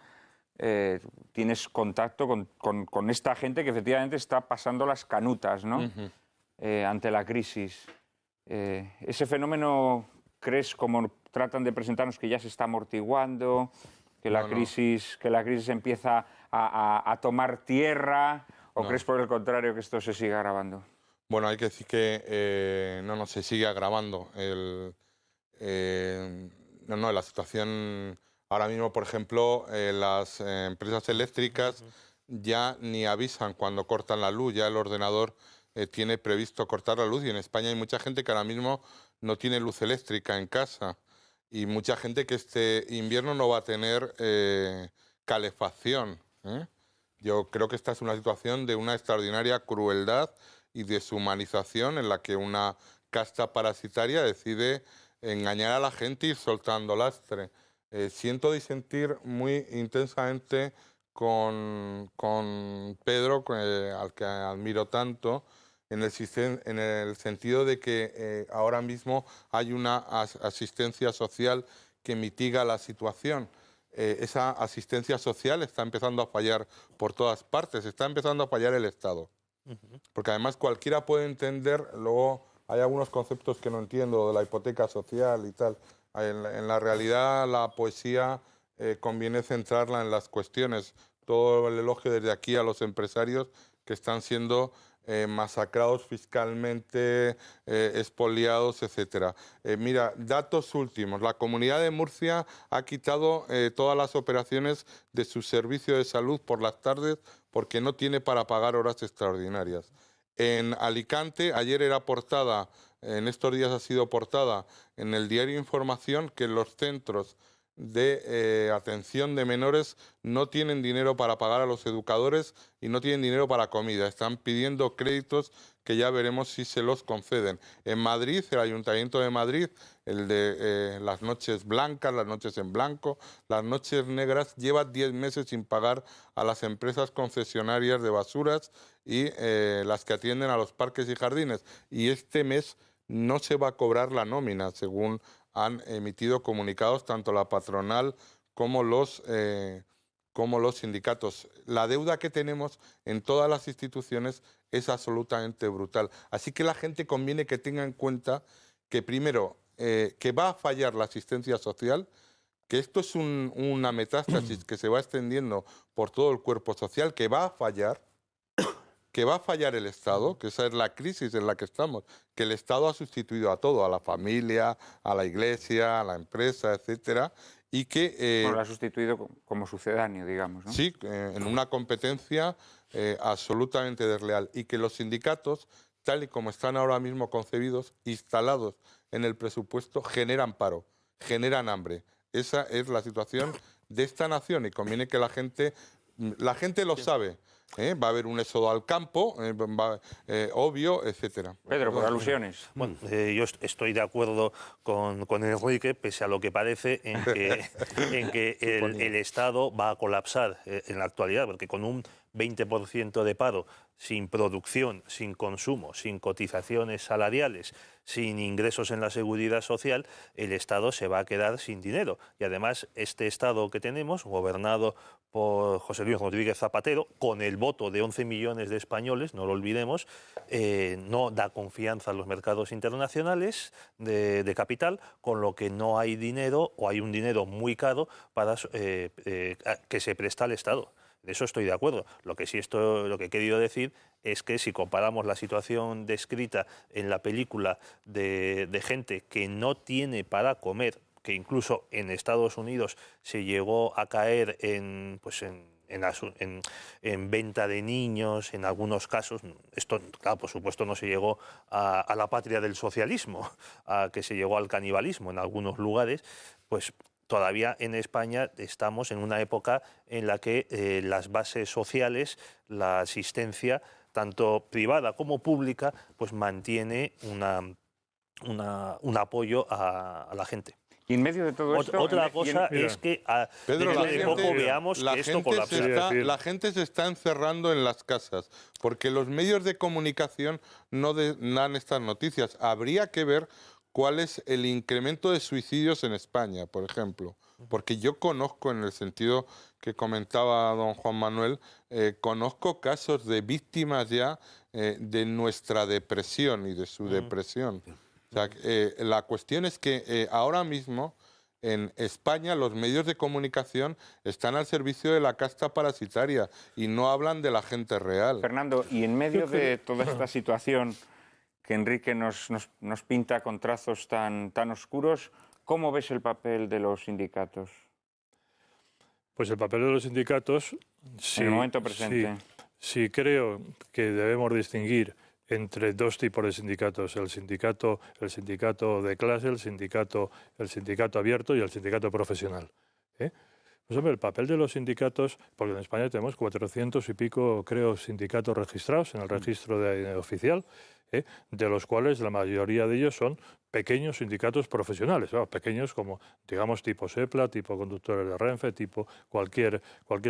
tienes contacto con esta gente que efectivamente está pasando las canutas, ¿no? Ante la crisis. Ese fenómeno, ¿crees, como tratan de presentarnos, que ya se está amortiguando, que la crisis empieza a tomar tierra, o crees por el contrario que esto se siga agravando? Bueno, hay que decir que se sigue agravando. La situación ahora mismo, por ejemplo, las empresas eléctricas ya ni avisan cuando cortan la luz, ya el ordenador tiene previsto cortar la luz, y en España hay mucha gente que ahora mismo no tiene luz eléctrica en casa, y mucha gente que este invierno no va a tener calefacción, ¿eh? Yo creo que esta es una situación de una extraordinaria crueldad y deshumanización en la que una casta parasitaria decide engañar a la gente y ir soltando lastre. Siento disentir muy intensamente con Pedro, al que admiro tanto, en el sentido de que ahora mismo hay una asistencia social que mitiga la situación. Esa asistencia social está empezando a fallar por todas partes, está empezando a fallar el Estado. Porque además cualquiera puede entender, luego hay algunos conceptos que no entiendo, de la hipoteca social y tal. En la realidad, la poesía conviene centrarla en las cuestiones. Todo el elogio desde aquí a los empresarios que están siendo masacrados fiscalmente, expoliados, etc. Mira, datos últimos. La Comunidad de Murcia ha quitado todas las operaciones de su servicio de salud por las tardes porque no tiene para pagar horas extraordinarias. En Alicante, ayer era portada, en estos días ha sido portada en el diario Información, que los centros de atención de menores no tienen dinero para pagar a los educadores y no tienen dinero para comida. Están pidiendo créditos que ya veremos si se los conceden. En Madrid, el Ayuntamiento de Madrid, el de las noches blancas, las noches en blanco, las noches negras, lleva 10 meses sin pagar a las empresas concesionarias de basuras y las que atienden a los parques y jardines. Y este mes no se va a cobrar la nómina, según han emitido comunicados tanto la patronal como los sindicatos. La deuda que tenemos en todas las instituciones es absolutamente brutal. Así que la gente conviene que tenga en cuenta que primero que va a fallar la asistencia social, que esto es una metástasis que se va extendiendo por todo el cuerpo social, que va a fallar el Estado, que esa es la crisis en la que estamos, que el Estado ha sustituido a todo, a la familia, a la iglesia, a la empresa, etcétera, y que... Bueno, lo ha sustituido como sucedáneo, digamos, ¿no? Sí, en una competencia absolutamente desleal, y que los sindicatos, tal y como están ahora mismo concebidos, instalados en el presupuesto, generan paro, generan hambre. Esa es la situación de esta nación y conviene que la gente lo sabe. Va a haber un éxodo al campo, obvio, etcétera. Pedro, por alusiones. Bueno, yo estoy de acuerdo con Enrique, pese a lo que parece, en que el Estado va a colapsar en la actualidad, porque con un 20% de paro, sin producción, sin consumo, sin cotizaciones salariales, sin ingresos en la seguridad social, el Estado se va a quedar sin dinero. Y además, este Estado que tenemos, gobernado por José Luis Rodríguez Zapatero, con el voto de 11 millones de españoles, no lo olvidemos, no da confianza a los mercados internacionales de capital, con lo que no hay dinero, o hay un dinero muy caro para que se presta al Estado. De eso estoy de acuerdo. Lo que he querido decir es que si comparamos la situación descrita en la película de gente que no tiene para comer, que incluso en Estados Unidos se llegó a caer en venta de niños, en algunos casos, esto, claro, por supuesto no se llegó a la patria del socialismo, a que se llegó al canibalismo en algunos lugares, pues todavía en España estamos en una época en la que las bases sociales, la asistencia, tanto privada como pública, pues mantiene un apoyo a la gente. Y en medio de todo esto... Otra cosa es que dentro de poco veamos que esto colapsa. La gente se está encerrando en las casas porque los medios de comunicación no dan estas noticias. Habría que ver cuál es el incremento de suicidios en España, por ejemplo. Porque yo conozco, en el sentido que comentaba don Juan Manuel, conozco casos de víctimas ya de nuestra depresión y de su depresión. O sea, la cuestión es que ahora mismo en España los medios de comunicación están al servicio de la casta parasitaria y no hablan de la gente real. Fernando, y en medio de toda esta situación que Enrique nos pinta con trazos tan oscuros, ¿cómo ves el papel de los sindicatos? Pues el papel de los sindicatos, en el momento presente. Sí creo que debemos distinguir entre dos tipos de sindicatos, el sindicato de clase, el sindicato abierto y el sindicato profesional. Pues hombre, el papel de los sindicatos, porque en España tenemos 400 y pico, creo, sindicatos registrados en el registro oficial, de los cuales la mayoría de ellos son pequeños sindicatos profesionales, pequeños como, digamos, tipo SEPLA, tipo conductores de Renfe, tipo cualquier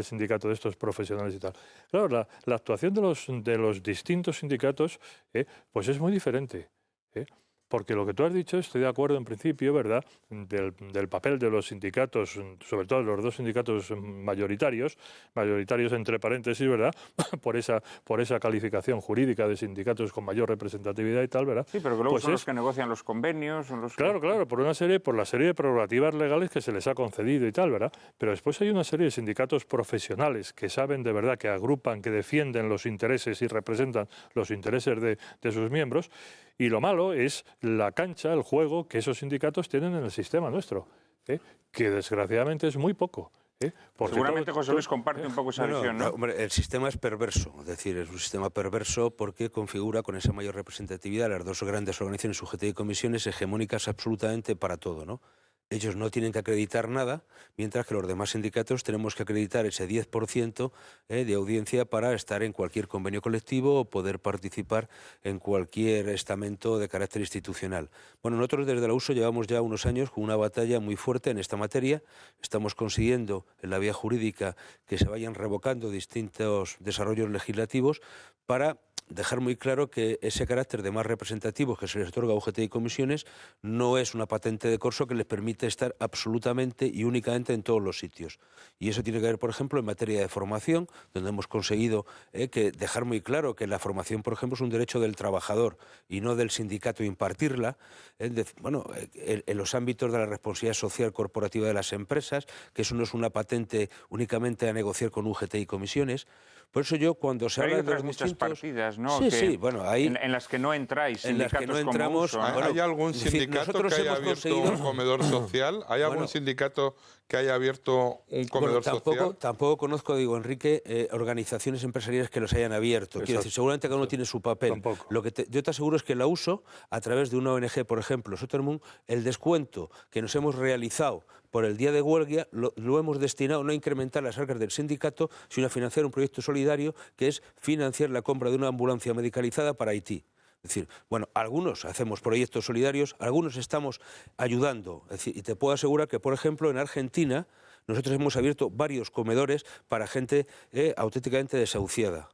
sindicato de estos profesionales y tal. Claro, la actuación de los distintos sindicatos pues es muy diferente. Porque lo que tú has dicho, estoy de acuerdo en principio, ¿verdad?, del papel de los sindicatos, sobre todo los dos sindicatos mayoritarios entre paréntesis, ¿verdad?, por esa calificación jurídica de sindicatos con mayor representatividad y tal, ¿verdad? Sí, pero que luego pues son los que negocian los convenios. Son los Claro, por la serie de prerrogativas legales que se les ha concedido y tal, ¿verdad? Pero después hay una serie de sindicatos profesionales que saben de verdad, que agrupan, que defienden los intereses y representan los intereses de sus miembros. Y lo malo es la cancha, el juego que esos sindicatos tienen en el sistema nuestro, que desgraciadamente es muy poco. Seguramente José Luis comparte un poco esa visión, ¿no? Hombre, el sistema es perverso, es decir, es un sistema perverso porque configura con esa mayor representatividad las dos grandes organizaciones, UGT y comisiones, hegemónicas absolutamente para todo, ¿no? Ellos no tienen que acreditar nada, mientras que los demás sindicatos tenemos que acreditar ese 10% de audiencia para estar en cualquier convenio colectivo o poder participar en cualquier estamento de carácter institucional. Bueno, nosotros desde la USO llevamos ya unos años con una batalla muy fuerte en esta materia. Estamos consiguiendo en la vía jurídica que se vayan revocando distintos desarrollos legislativos para dejar muy claro que ese carácter de más representativo que se les otorga a UGT y comisiones no es una patente de corso que les permite estar absolutamente y únicamente en todos los sitios. Y eso tiene que ver, por ejemplo, en materia de formación, donde hemos conseguido que dejar muy claro que la formación, por ejemplo, es un derecho del trabajador y no del sindicato impartirla. En los ámbitos de la responsabilidad social corporativa de las empresas, que eso no es una patente únicamente a negociar con UGT y comisiones. Por eso yo, cuando se habla de otras muchas partidas, ¿no? Sí, bueno, hay en las que no entráis, sindicatos en las que no entramos, como uso, ¿no? ¿Hay algún sindicato que haya abierto un comedor social? ¿Hay algún sindicato que haya abierto un comedor social? Tampoco conozco, digo, Enrique, organizaciones empresariales que los hayan abierto. Quiero decir, seguramente cada uno tiene su papel. Lo que yo te aseguro es que la uso a través de una ONG, por ejemplo, Sotermund, el descuento que nos hemos realizado por el día de huelga lo hemos destinado no a incrementar las arcas del sindicato, sino a financiar un proyecto solidario que es financiar la compra de una ambulancia medicalizada para Haití. Es decir, bueno, algunos hacemos proyectos solidarios, algunos estamos ayudando. Es decir, y te puedo asegurar que, por ejemplo, en Argentina nosotros hemos abierto varios comedores para gente auténticamente desahuciada.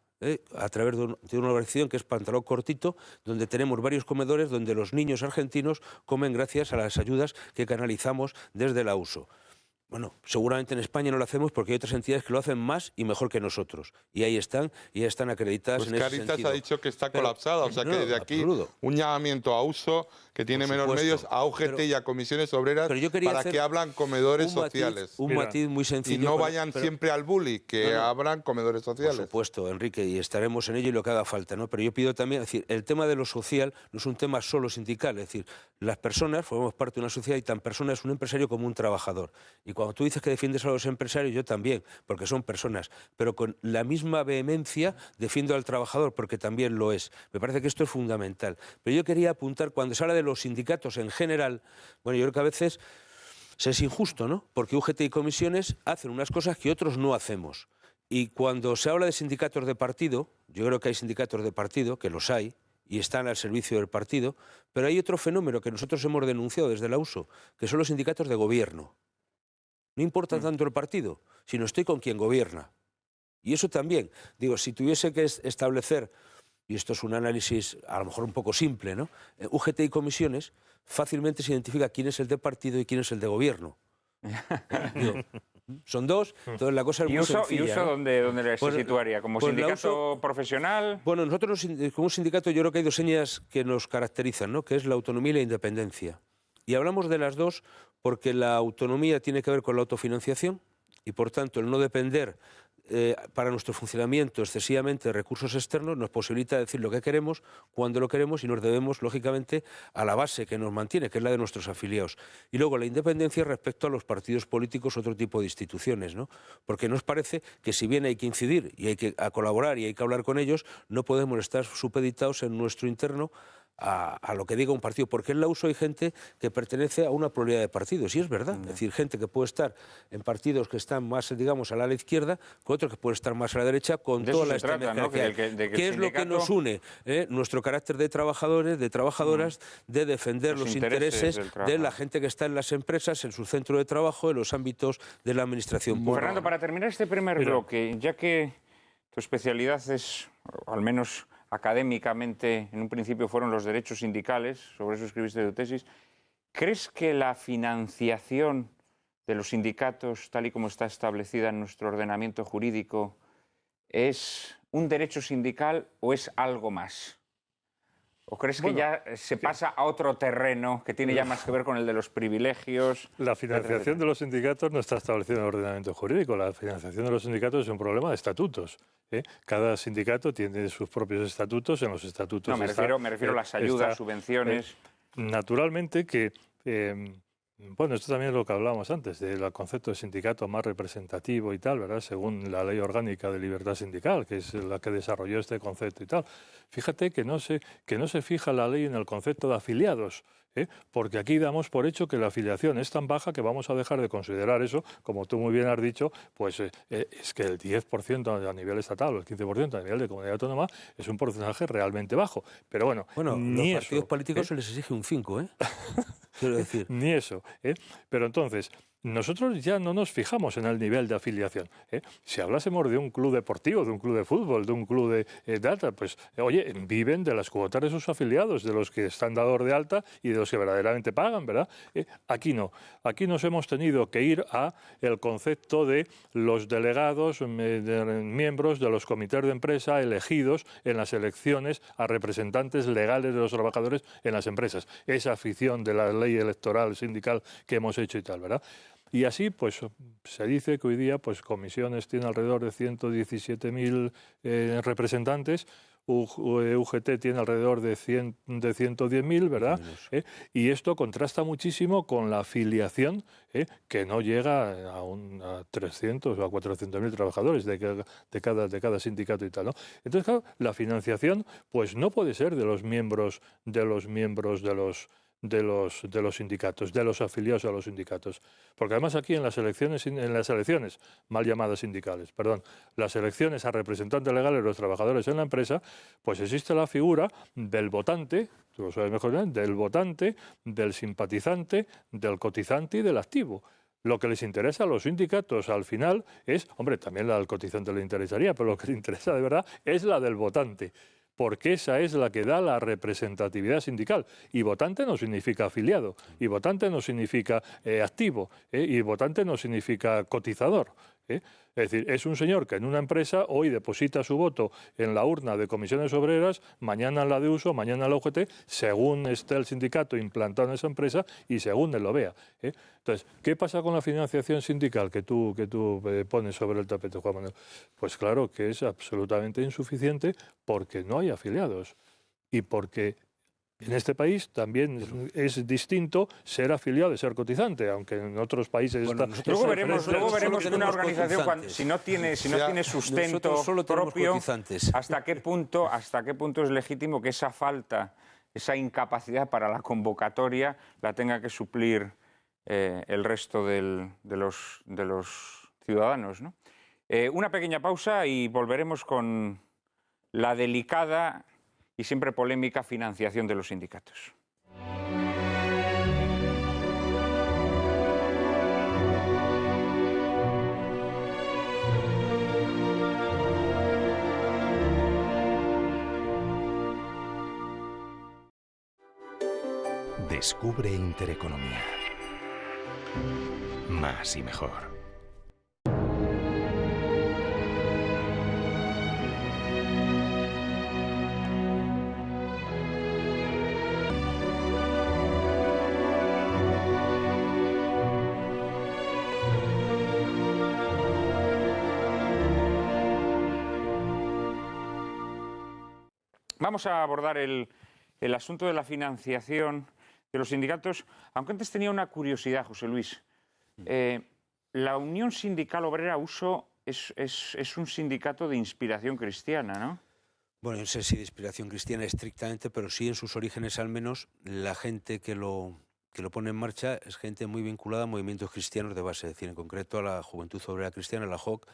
A través de una organización que es Pantalón Cortito, donde tenemos varios comedores donde los niños argentinos comen gracias a las ayudas que canalizamos desde la USO. Bueno, seguramente en España no lo hacemos porque hay otras entidades que lo hacen más y mejor que nosotros. Y ahí están, y ya están acreditadas en ese sentido. Caritas ha dicho que está colapsada, o sea que desde aquí un llamamiento a USO, que tiene menos medios, a UGT y a comisiones obreras, para que abran comedores sociales. Un matiz muy sencillo. Y no vayan siempre al bully, que abran comedores sociales. Por supuesto, Enrique, y estaremos en ello y lo que haga falta, ¿no? Pero yo pido también, es decir, el tema de lo social no es un tema solo sindical, es decir, las personas formamos parte de una sociedad y tan persona es un empresario como un trabajador. Y cuando tú dices que defiendes a los empresarios, yo también, porque son personas, pero con la misma vehemencia defiendo al trabajador, porque también lo es. Me parece que esto es fundamental. Pero yo quería apuntar, cuando se habla de los sindicatos en general, bueno, yo creo que a veces es injusto, ¿no? Porque UGT y comisiones hacen unas cosas que otros no hacemos. Y cuando se habla de sindicatos de partido, yo creo que hay sindicatos de partido, que los hay, y están al servicio del partido, pero hay otro fenómeno que nosotros hemos denunciado desde la USO, que son los sindicatos de gobierno. No importa tanto el partido, sino estoy con quien gobierna. Y eso también, digo, si tuviese que establecer, y esto es un análisis a lo mejor un poco simple, ¿no? UGT y comisiones, fácilmente se identifica quién es el de partido y quién es el de gobierno. Digo, son dos, entonces la cosa es muy sencilla. ¿Y USO dónde se situaría? ¿Como sindicato profesional? Bueno, nosotros como sindicato yo creo que hay dos señas que nos caracterizan, ¿no? Que es la autonomía y la independencia. Y hablamos de las dos porque la autonomía tiene que ver con la autofinanciación y, por tanto, el no depender para nuestro funcionamiento excesivamente recursos externos, nos posibilita decir lo que queremos, cuando lo queremos, y nos debemos, lógicamente, a la base que nos mantiene, que es la de nuestros afiliados. Y luego la independencia respecto a los partidos políticos, otro tipo de instituciones, ¿no? Porque nos parece que si bien hay que incidir y hay que colaborar y hay que hablar con ellos, no podemos estar supeditados en nuestro interno a lo que diga un partido, porque en la USO hay gente que pertenece a una pluralidad de partidos, y es verdad, es decir, gente que puede estar en partidos que están más, digamos, a la izquierda, con otro que puede estar más a la derecha, con toda la extrema ¿no? que hay. ¿Qué es lo que nos une? Nuestro carácter de trabajadores, de trabajadoras, de defender los intereses de la gente que está en las empresas, en su centro de trabajo, en los ámbitos de la administración pública. Fernando, para terminar este primer bloque, ya que tu especialidad es, o al menos académicamente, en un principio fueron los derechos sindicales, sobre eso escribiste tu tesis, ¿crees que la financiación de los sindicatos, tal y como está establecida en nuestro ordenamiento jurídico, es un derecho sindical o es algo más? ¿O crees que ya se pasa a otro terreno que tiene ya más que ver con el de los privilegios? La financiación de los sindicatos no está establecida en el ordenamiento jurídico. La financiación de los sindicatos es un problema de estatutos. Cada sindicato tiene sus propios estatutos. En los estatutos no, me refiero a las ayudas, subvenciones. Naturalmente que... bueno, esto también es lo que hablábamos antes, del concepto de sindicato más representativo y tal, ¿verdad? Según la Ley Orgánica de Libertad Sindical, que es la que desarrolló este concepto y tal. Fíjate que no se fija la ley en el concepto de afiliados, porque aquí damos por hecho que la afiliación es tan baja que vamos a dejar de considerar eso, como tú muy bien has dicho, pues es que el 10% a nivel estatal o el 15% a nivel de comunidad autónoma es un porcentaje realmente bajo. Pero bueno, ni los partidos políticos se les exige un 5, quiero decir. Ni eso. Pero entonces, nosotros ya no nos fijamos en el nivel de afiliación. Si hablásemos de un club deportivo, de un club de fútbol, de un club de data, pues, oye, viven de las cuotas de sus afiliados, de los que están dados de alta y de los que verdaderamente pagan, ¿verdad? Aquí no. Aquí nos hemos tenido que ir a el concepto de los delegados, miembros de los comités de empresa elegidos en las elecciones a representantes legales de los trabajadores en las empresas. Esa afición de la ley electoral sindical que hemos hecho y tal, ¿verdad? Y así, pues, se dice que hoy día, pues, comisiones tiene alrededor de 117.000 representantes, UGT tiene alrededor de 110.000, ¿verdad? Y esto contrasta muchísimo con la afiliación, que no llega a 300 o a 400.000 trabajadores de cada sindicato y tal, ¿no? Entonces, claro, la financiación, pues, no puede ser de los miembros de los sindicatos, de los afiliados a los sindicatos. Porque además aquí en las elecciones, mal llamadas sindicales, perdón, las elecciones a representantes legales de los trabajadores en la empresa, pues existe la figura del votante, tú lo sabes mejor, del votante, del simpatizante, del cotizante y del activo. Lo que les interesa a los sindicatos al final es, hombre, también la del cotizante le interesaría, pero lo que le interesa de verdad es la del votante, porque esa es la que da la representatividad sindical. Y votante no significa afiliado, y votante no significa activo, y votante no significa cotizador. Es decir, es un señor que en una empresa hoy deposita su voto en la urna de comisiones obreras, mañana en la de uso, mañana en la UGT, según esté el sindicato implantado en esa empresa y según él lo vea. Entonces, ¿qué pasa con la financiación sindical que tú pones sobre el tapete, Juan Manuel? Pues claro que es absolutamente insuficiente porque no hay afiliados y porque en este país también es distinto ser afiliado de ser cotizante, aunque en otros países está... Luego veremos que una organización, si no tiene sustento propio, hasta qué punto es legítimo que esa falta, esa incapacidad para la convocatoria la tenga que suplir el resto de los ciudadanos, ¿no? Una pequeña pausa y volveremos con la delicada y siempre polémica financiación de los sindicatos. Descubre Intereconomía. Más y mejor. Vamos a abordar el asunto de la financiación de los sindicatos, aunque antes tenía una curiosidad, José Luis. La Unión Sindical Obrera Uso es un sindicato de inspiración cristiana, ¿no? Bueno, no sé si de inspiración cristiana estrictamente, pero sí en sus orígenes al menos la gente que lo pone en marcha es gente muy vinculada a movimientos cristianos de base, es decir, en concreto a la Juventud Obrera Cristiana, a la JOC,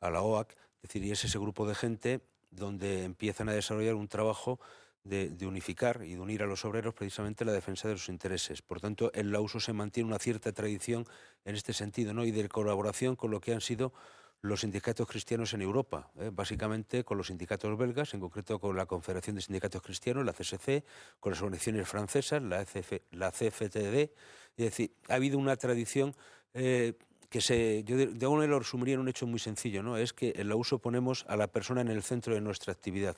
a la OAC, es decir, y es ese grupo de gente donde empiezan a desarrollar un trabajo de unificar y de unir a los obreros precisamente la defensa de sus intereses. Por tanto, en la USO se mantiene una cierta tradición en este sentido, ¿no? Y de colaboración con lo que han sido los sindicatos cristianos en Europa, básicamente con los sindicatos belgas, en concreto con la Confederación de Sindicatos Cristianos, la CSC, con las organizaciones francesas, la CFTD. Es decir, ha habido una tradición yo de alguna manera lo resumiría en un hecho muy sencillo, ¿no? Es que en la USO ponemos a la persona en el centro de nuestra actividad,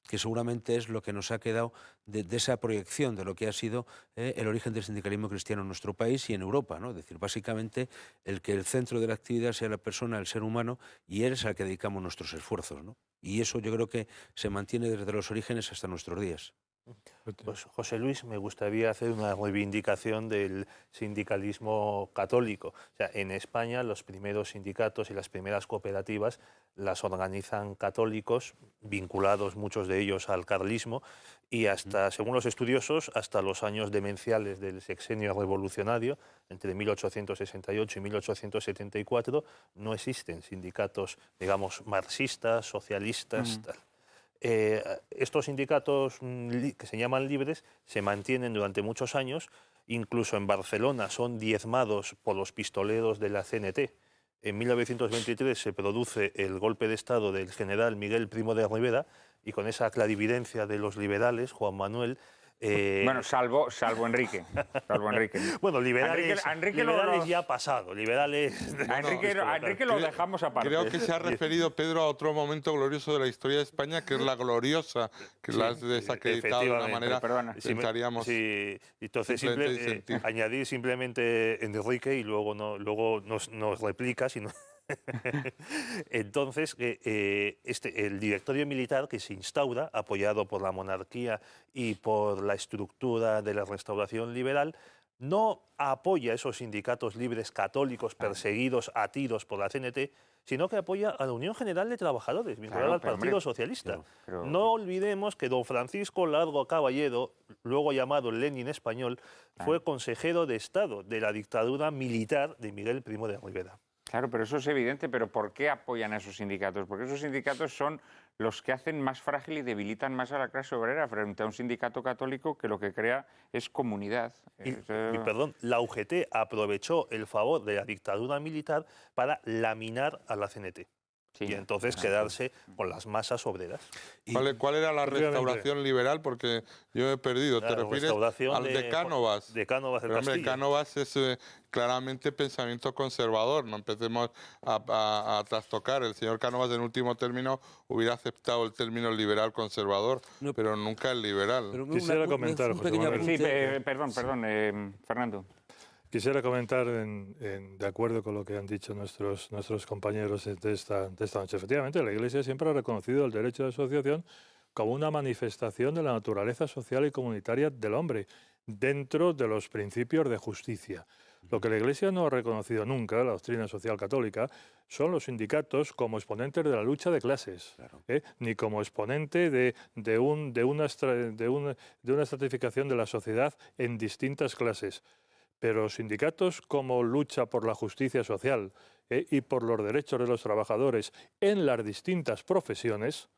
que seguramente es lo que nos ha quedado de esa proyección de lo que ha sido el origen del sindicalismo cristiano en nuestro país y en Europa, ¿no? Es decir, básicamente el que el centro de la actividad sea la persona, el ser humano, y él es al que dedicamos nuestros esfuerzos, ¿no? Y eso yo creo que se mantiene desde los orígenes hasta nuestros días. Pues José Luis, me gustaría hacer una reivindicación del sindicalismo católico. O sea, en España los primeros sindicatos y las primeras cooperativas las organizan católicos, vinculados muchos de ellos al carlismo, y hasta, según los estudiosos, hasta los años demenciales del sexenio revolucionario, entre 1868 y 1874, no existen sindicatos, digamos, marxistas, socialistas, tal. Estos sindicatos que se llaman libres se mantienen durante muchos años, incluso en Barcelona son diezmados por los pistoleros de la CNT. En 1923 se produce el golpe de Estado del general Miguel Primo de Rivera y con esa clarividencia de los liberales, Juan Manuel... Bueno, salvo Enrique. Salvo Enrique. Bueno, liberales, Enrique liberales ya ha pasado. Liberales... A Enrique lo dejamos aparte. Creo que se ha referido, Pedro, a otro momento glorioso de la historia de España, que es la gloriosa, que la has desacreditado de una manera. Pensaríamos. Sí, entonces añadir simplemente Enrique y luego nos replica, sino... Entonces, el directorio militar que se instaura, apoyado por la monarquía y por la estructura de la restauración liberal, no apoya a esos sindicatos libres católicos perseguidos a tiros por la CNT, sino que apoya a la Unión General de Trabajadores, vinculada al Partido Socialista. No olvidemos que don Francisco Largo Caballero, luego llamado Lenin español, fue consejero de Estado de la dictadura militar de Miguel Primo de Rivera. Claro, pero eso es evidente, pero ¿por qué apoyan a esos sindicatos? Porque esos sindicatos son los que hacen más frágil y debilitan más a la clase obrera frente a un sindicato católico que lo que crea es comunidad. Y perdón, la UGT aprovechó el favor de la dictadura militar para laminar a la CNT. Sí, y entonces quedarse con las masas obreras. ¿Cuál era la restauración liberal? Porque yo me he perdido. ¿Te refieres al de Cánovas? De Cánovas, pero hombre, Cánovas es claramente pensamiento conservador. No empecemos a trastocar. El señor Cánovas, en último término, hubiera aceptado el término liberal conservador, pero nunca el liberal. Quisiera comentar, José Manuel. Sí, perdón, Fernando. Quisiera comentar, de acuerdo con lo que han dicho nuestros compañeros de esta noche. Efectivamente, la Iglesia siempre ha reconocido el derecho de asociación como una manifestación de la naturaleza social y comunitaria del hombre, dentro de los principios de justicia. Lo que la Iglesia no ha reconocido nunca, la doctrina social católica, son los sindicatos como exponentes de la lucha de clases, ni como exponente de una estratificación de la sociedad en distintas clases. Pero sindicatos como lucha por la justicia social y por los derechos de los trabajadores en las distintas profesiones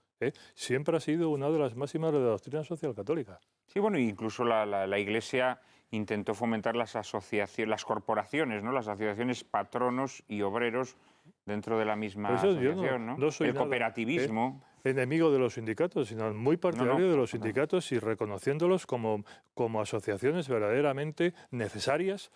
siempre ha sido una de las máximas de la doctrina social católica. Sí, bueno, incluso la Iglesia intentó fomentar las asociaciones, las corporaciones, ¿no? Las asociaciones patronos y obreros dentro de la misma asociación, ¿no? No soy el cooperativismo. Enemigo de los sindicatos, sino muy partidario de los sindicatos y reconociéndolos como asociaciones verdaderamente necesarias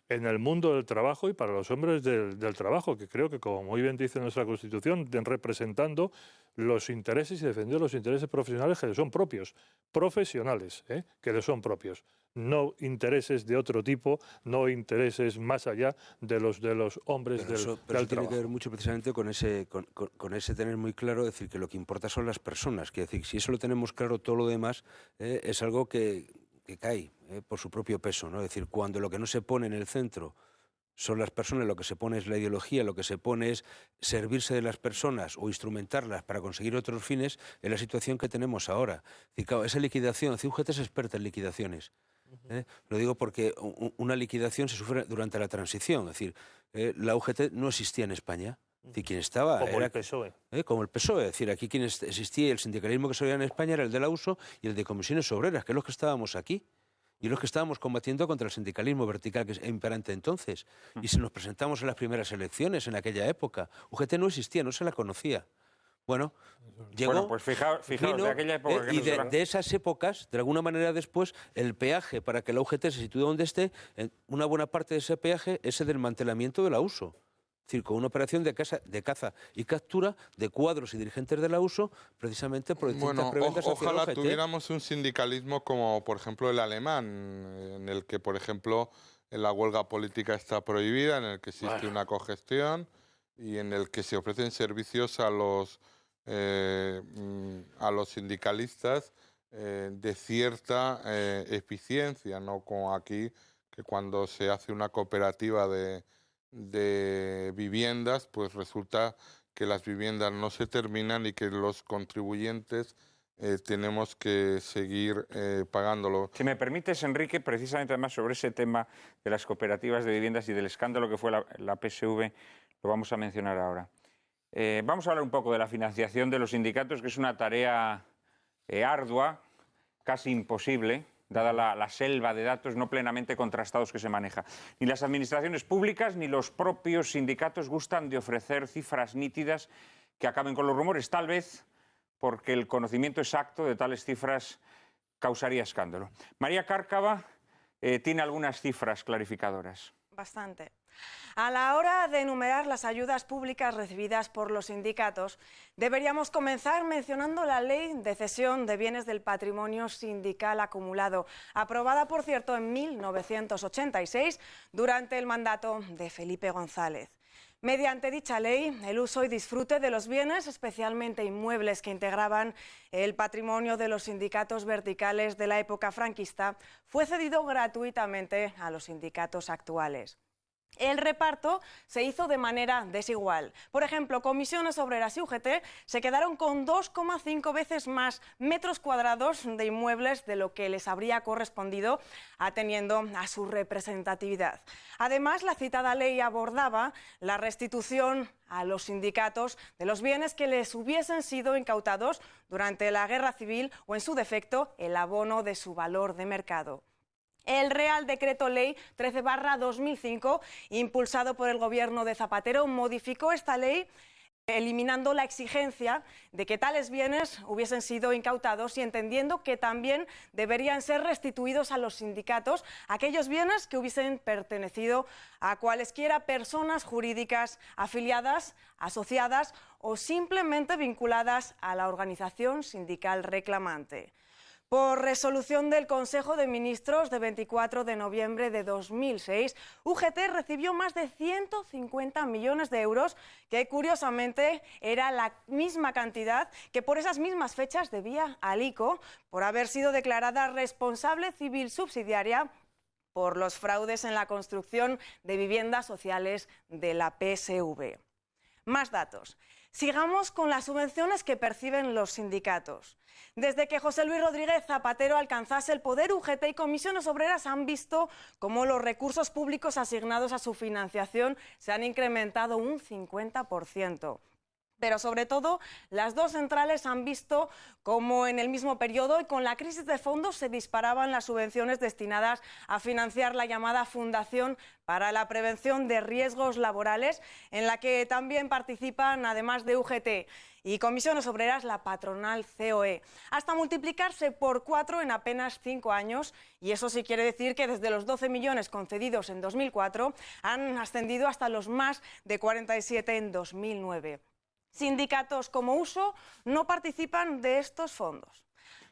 en el mundo del trabajo y para los hombres del trabajo, que creo que, como muy bien dice nuestra Constitución, representando los intereses y defendiendo los intereses profesionales que les son propios, profesionales, que les son propios. no intereses de otro tipo, no intereses más allá de los hombres pero eso del tiene que ver trabajo. mucho precisamente con ese tener muy claro, decir, que lo que importa son las personas. Quiere decir, si eso lo tenemos claro, todo lo demás es algo que cae por su propio peso, ¿no? Es decir, cuando lo que no se pone en el centro son las personas, lo que se pone es la ideología, lo que se pone es servirse de las personas o instrumentarlas para conseguir otros fines, es la situación que tenemos ahora. Y claro, esa liquidación, UGT es experta en liquidaciones. Lo digo porque una liquidación se sufre durante la transición, es decir, la UGT no existía en España. Y quien estaba Como era el PSOE. como el PSOE, es decir, aquí quien existía, el sindicalismo que se veía en España era el de la USO y el de comisiones obreras, que es los que estábamos aquí. Y los que estábamos combatiendo contra el sindicalismo vertical que es imperante entonces. Y si nos presentamos en las primeras elecciones en aquella época, UGT no existía, no se la conocía. Bueno, llegó, Bueno, pues fijaos vino, de aquella época que y no se la- de esas épocas, de alguna manera después, el peaje para que la UGT se sitúe donde esté, una buena parte de ese peaje es el desmantelamiento de la USO. Es decir, con una operación de caza y captura de cuadros y dirigentes de la USO, precisamente por distintas Bueno, prebendas hacia la ojalá UGT. tuviéramos un sindicalismo como, por ejemplo, el alemán, en el que, por ejemplo, la huelga política está prohibida, en el que existe una cogestión y en el que se ofrecen servicios a los sindicalistas de cierta eficiencia, no como aquí, que cuando se hace una cooperativa de viviendas, pues resulta que las viviendas no se terminan y que los contribuyentes tenemos que seguir pagándolo. Si me permites, Enrique, precisamente además sobre ese tema de las cooperativas de viviendas y del escándalo que fue la PSV, lo vamos a mencionar ahora. Vamos a hablar un poco de la financiación de los sindicatos, que es una tarea ardua, casi imposible, dada la selva de datos no plenamente contrastados que se maneja. Ni las administraciones públicas ni los propios sindicatos gustan de ofrecer cifras nítidas que acaben con los rumores, tal vez porque el conocimiento exacto de tales cifras causaría escándalo. María Cárcava tiene algunas cifras clarificadoras. Bastante. A la hora de enumerar las ayudas públicas recibidas por los sindicatos, deberíamos comenzar mencionando la Ley de Cesión de Bienes del Patrimonio Sindical Acumulado, aprobada, por cierto, en 1986 durante el mandato de Felipe González. Mediante dicha ley, el uso y disfrute de los bienes, especialmente inmuebles que integraban el patrimonio de los sindicatos verticales de la época franquista, fue cedido gratuitamente a los sindicatos actuales. El reparto se hizo de manera desigual. Por ejemplo, Comisiones Obreras y UGT se quedaron con 2,5 veces más metros cuadrados de inmuebles de lo que les habría correspondido, atendiendo a su representatividad. Además, la citada ley abordaba la restitución a los sindicatos de los bienes que les hubiesen sido incautados durante la Guerra Civil o, en su defecto, el abono de su valor de mercado. El Real Decreto Ley 13/2005, impulsado por el gobierno de Zapatero, modificó esta ley eliminando la exigencia de que tales bienes hubiesen sido incautados y entendiendo que también deberían ser restituidos a los sindicatos aquellos bienes que hubiesen pertenecido a cualesquiera personas jurídicas afiliadas, asociadas o simplemente vinculadas a la organización sindical reclamante. Por resolución del Consejo de Ministros de 24 de noviembre de 2006, UGT recibió más de 150 millones de euros, que curiosamente era la misma cantidad que por esas mismas fechas debía al ICO por haber sido declarada responsable civil subsidiaria por los fraudes en la construcción de viviendas sociales de la PSV. Más datos. Sigamos con las subvenciones que perciben los sindicatos. Desde que José Luis Rodríguez Zapatero alcanzase el poder, UGT y Comisiones Obreras han visto cómo los recursos públicos asignados a su financiación se han incrementado un 50%. Pero sobre todo, las dos centrales han visto cómo en el mismo periodo y con la crisis de fondos se disparaban las subvenciones destinadas a financiar la llamada Fundación para la Prevención de Riesgos Laborales, en la que también participan, además de UGT y Comisiones Obreras, la patronal COE, hasta multiplicarse por 4 en apenas 5 años, y eso sí quiere decir que desde los 12 millones concedidos en 2004 han ascendido hasta los más de 47 en 2009. Sindicatos como USO no participan de estos fondos.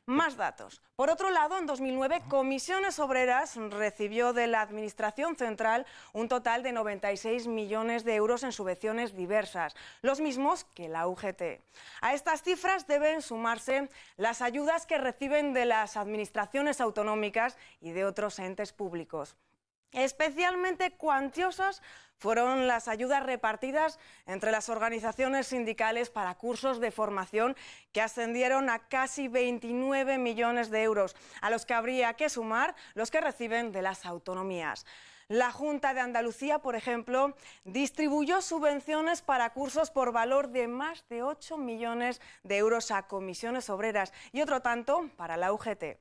Más datos. Por otro lado, en 2009, Comisiones Obreras recibió de la Administración Central un total de 96 millones de euros en subvenciones diversas, los mismos que la UGT. A estas cifras deben sumarse las ayudas que reciben de las administraciones autonómicas y de otros entes públicos. Especialmente cuantiosas fueron las ayudas repartidas entre las organizaciones sindicales para cursos de formación, que ascendieron a casi 29 millones de euros, a los que habría que sumar los que reciben de las autonomías. La Junta de Andalucía, por ejemplo, distribuyó subvenciones para cursos por valor de más de 8 millones de euros a comisiones obreras y otro tanto para la UGT.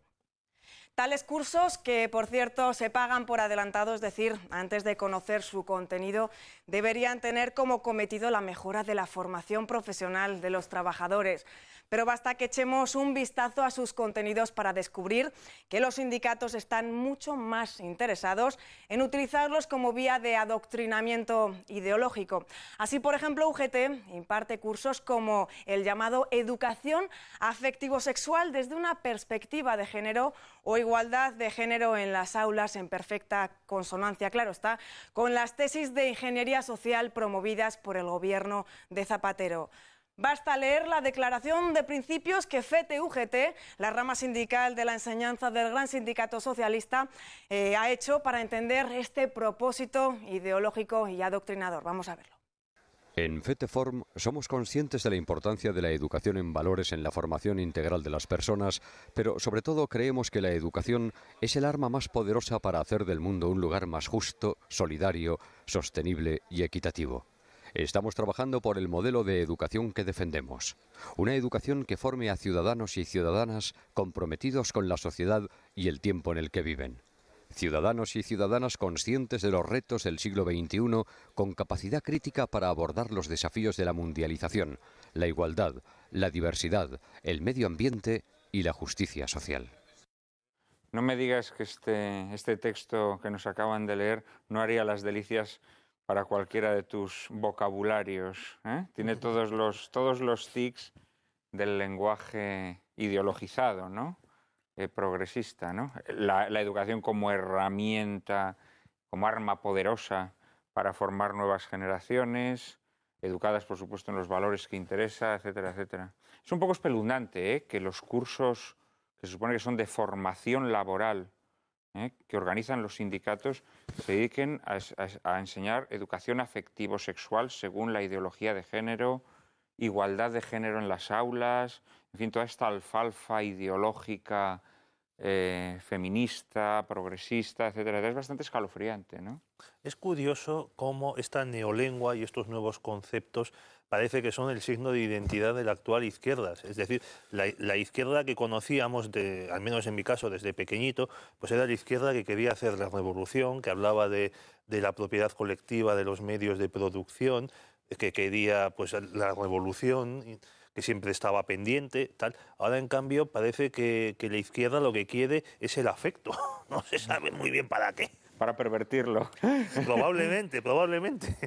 Tales cursos, que por cierto se pagan por adelantado, es decir, antes de conocer su contenido, deberían tener como cometido la mejora de la formación profesional de los trabajadores. Pero basta que echemos un vistazo a sus contenidos para descubrir que los sindicatos están mucho más interesados en utilizarlos como vía de adoctrinamiento ideológico. Así, por ejemplo, UGT imparte cursos como el llamado Educación Afectivo-Sexual desde una perspectiva de género o igualdad de género en las aulas, en perfecta consonancia, claro está, con las tesis de ingeniería social promovidas por el gobierno de Zapatero. Basta leer la declaración de principios que FETE-UGT, la rama sindical de la enseñanza del Gran Sindicato Socialista, ha hecho para entender este propósito ideológico y adoctrinador. Vamos a verlo. En FETEFORM somos conscientes de la importancia de la educación en valores en la formación integral de las personas, pero sobre todo creemos que la educación es el arma más poderosa para hacer del mundo un lugar más justo, solidario, sostenible y equitativo. Estamos trabajando por el modelo de educación que defendemos. Una educación que forme a ciudadanos y ciudadanas comprometidos con la sociedad y el tiempo en el que viven. Ciudadanos y ciudadanas conscientes de los retos del siglo XXI, con capacidad crítica para abordar los desafíos de la mundialización, la igualdad, la diversidad, el medio ambiente y la justicia social. No me digas que este texto que nos acaban de leer no haría las delicias para cualquiera de tus vocabularios, ¿eh? Tiene todos los tics del lenguaje ideologizado, ¿no? Progresista, ¿no? La educación como herramienta, como arma poderosa para formar nuevas generaciones, educadas, por supuesto, en los valores que interesa, etcétera, etcétera. Es un poco espeluznante, que los cursos que se supone que son de formación laboral, que organizan los sindicatos, se dediquen a enseñar educación afectivo-sexual según la ideología de género, igualdad de género en las aulas, en fin, toda esta alfalfa ideológica feminista, progresista, etcétera. Es bastante escalofriante, ¿no? Es curioso cómo esta neolengua y estos nuevos conceptos parece que son el signo de identidad de la actual izquierda. Es decir, la izquierda que conocíamos, al menos en mi caso, desde pequeñito, pues era la izquierda que quería hacer la revolución, que hablaba de la propiedad colectiva de los medios de producción, que quería pues la revolución, que siempre estaba pendiente, tal. Ahora, en cambio, parece que la izquierda lo que quiere es el afecto. No se sabe muy bien para qué. Para pervertirlo. Probablemente.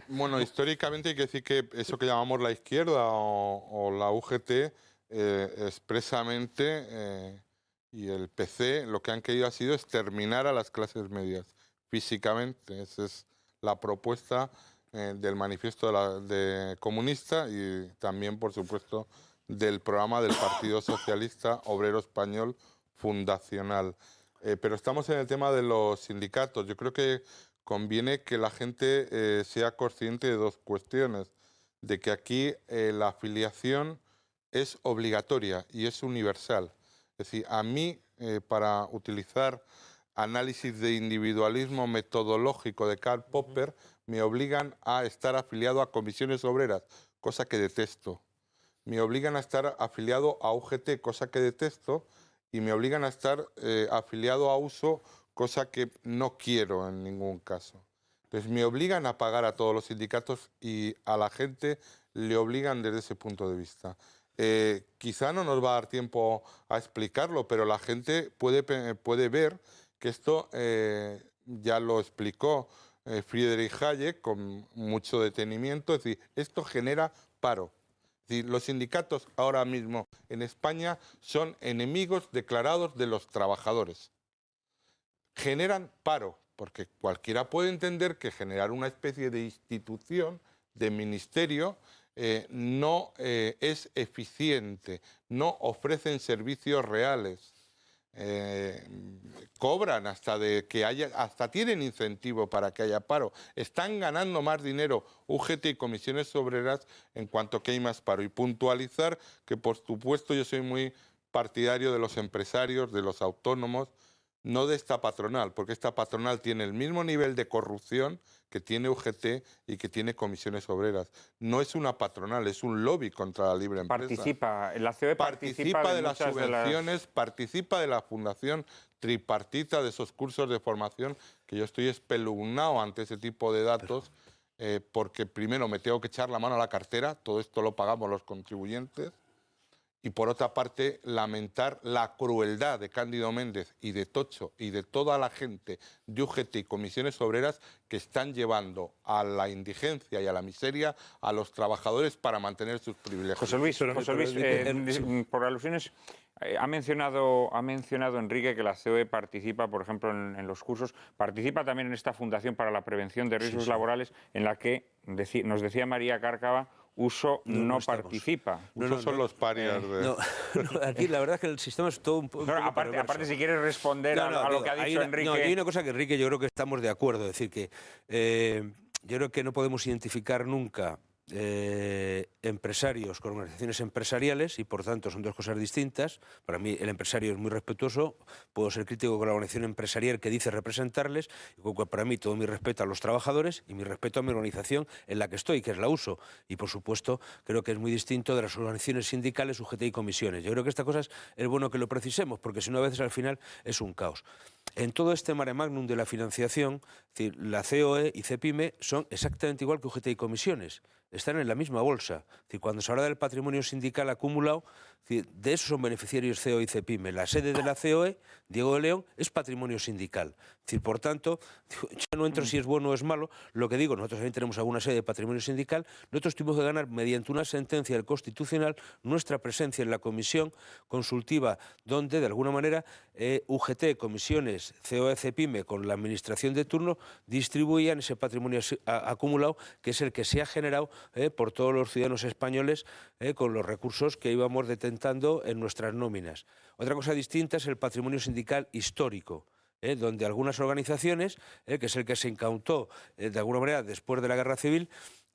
Bueno, históricamente hay que decir que eso que llamamos la izquierda o la UGT, expresamente, y el PC, lo que han querido ha sido exterminar a las clases medias físicamente. Esa es la propuesta del manifiesto de comunista y también, por supuesto, del programa del Partido Socialista Obrero Español Fundacional. Pero estamos en el tema de los sindicatos. Yo creo que conviene que la gente sea consciente de dos cuestiones. De que aquí la afiliación es obligatoria y es universal. Es decir, a mí, para utilizar análisis de individualismo metodológico de Karl Popper, me obligan a estar afiliado a comisiones obreras, cosa que detesto. Me obligan a estar afiliado a UGT, cosa que detesto. Y me obligan a estar afiliado a USO, cosa que no quiero en ningún caso. Entonces me obligan a pagar a todos los sindicatos y a la gente le obligan desde ese punto de vista. Quizá no nos va a dar tiempo a explicarlo, pero la gente puede ver que esto ya lo explicó Friedrich Hayek con mucho detenimiento. Es decir, esto genera paro. Es decir, los sindicatos ahora mismo en España son enemigos declarados de los trabajadores. Generan paro, porque cualquiera puede entender que generar una especie de institución, de ministerio, no es eficiente, no ofrecen servicios reales. Cobran hasta tienen incentivo para que haya paro. Están ganando más dinero UGT y comisiones obreras en cuanto que hay más paro. Y puntualizar que, por supuesto, yo soy muy partidario de los empresarios, de los autónomos, no de esta patronal, porque esta patronal tiene el mismo nivel de corrupción que tiene UGT y que tiene comisiones obreras. No es una patronal, es un lobby contra la libre empresa. La COE participa de las subvenciones, participa de la fundación tripartita, de esos cursos de formación, que yo estoy espeluznado ante ese tipo de datos, porque primero me tengo que echar la mano a la cartera, todo esto lo pagamos los contribuyentes, y por otra parte, lamentar la crueldad de Cándido Méndez y de Tocho y de toda la gente de UGT y comisiones obreras que están llevando a la indigencia y a la miseria a los trabajadores para mantener sus privilegios. José Luis, por alusiones, ha mencionado Enrique que la COE participa, por ejemplo, en los cursos, participa también en esta Fundación para la Prevención de Riesgos Laborales, en la que nos decía María Cárcava, Uso no participa. No son los parias de... Aquí la verdad es que el sistema es todo un poco aparte, si quieres responder a lo que ha dicho Enrique... hay una cosa que Enrique yo creo que estamos de acuerdo, es decir, que yo creo que no podemos identificar nunca empresarios con organizaciones empresariales y por tanto son dos cosas distintas. Para mí el empresario es muy respetuoso, puedo ser crítico con la organización empresarial que dice representarles, y para mí todo mi respeto a los trabajadores y mi respeto a mi organización en la que estoy, que es la USO, y por supuesto creo que es muy distinto de las organizaciones sindicales, UGT y comisiones. Yo creo que estas cosas es bueno que lo precisemos, porque si no a veces al final es un caos. En todo este mare magnum de la financiación, es decir, la COE y CEPIME son exactamente igual que UGT y comisiones. Están en la misma bolsa. Es decir, cuando se habla del patrimonio sindical acumulado, es decir, de eso son beneficiarios COE y CEPIME. La sede de la COE, Diego de León, es patrimonio sindical. Es decir, por tanto, yo no entro si es bueno o es malo. Lo que digo, nosotros también tenemos alguna sede de patrimonio sindical. Nosotros tuvimos que ganar, mediante una sentencia del Constitucional, nuestra presencia en la comisión consultiva, donde, de alguna manera, UGT, comisiones, COE, CEPIME, con la administración de turno, distribuían ese patrimonio acumulado, que es el que se ha generado por todos los ciudadanos españoles con los recursos que íbamos detentando en nuestras nóminas. Otra cosa distinta es el patrimonio sindical histórico, donde algunas organizaciones, que es el que se incautó de alguna manera después de la Guerra Civil,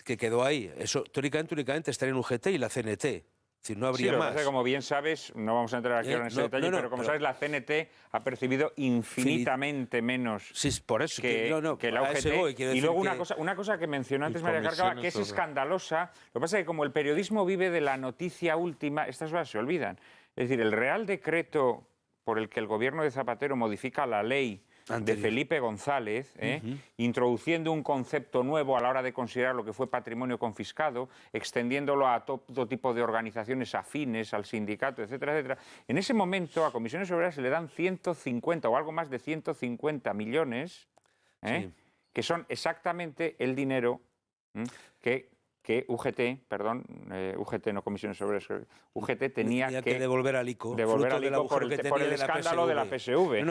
que quedó ahí. Eso teóricamente únicamente estaría en UGT y la CNT. Es decir, no habría más. Que como bien sabes, no vamos a entrar aquí en ese detalle, pero como sabes, la CNT ha percibido infinitamente menos por eso, que la UGT. Y luego una cosa que mencionó antes María Cárcava, que es escandalosa. Lo que pasa es que como el periodismo vive de la noticia última, estas cosas se olvidan. Es decir, el Real Decreto por el que el gobierno de Zapatero modifica la ley de Felipe González, introduciendo un concepto nuevo a la hora de considerar lo que fue patrimonio confiscado, extendiéndolo a todo tipo de organizaciones afines, al sindicato, etcétera, etcétera. En ese momento a Comisiones Obreras se le dan 150 o algo más de 150 millones, que son exactamente el dinero que UGT, UGT no Comisiones Obreras, UGT tenía que devolver al ICO, por el escándalo de la PSV.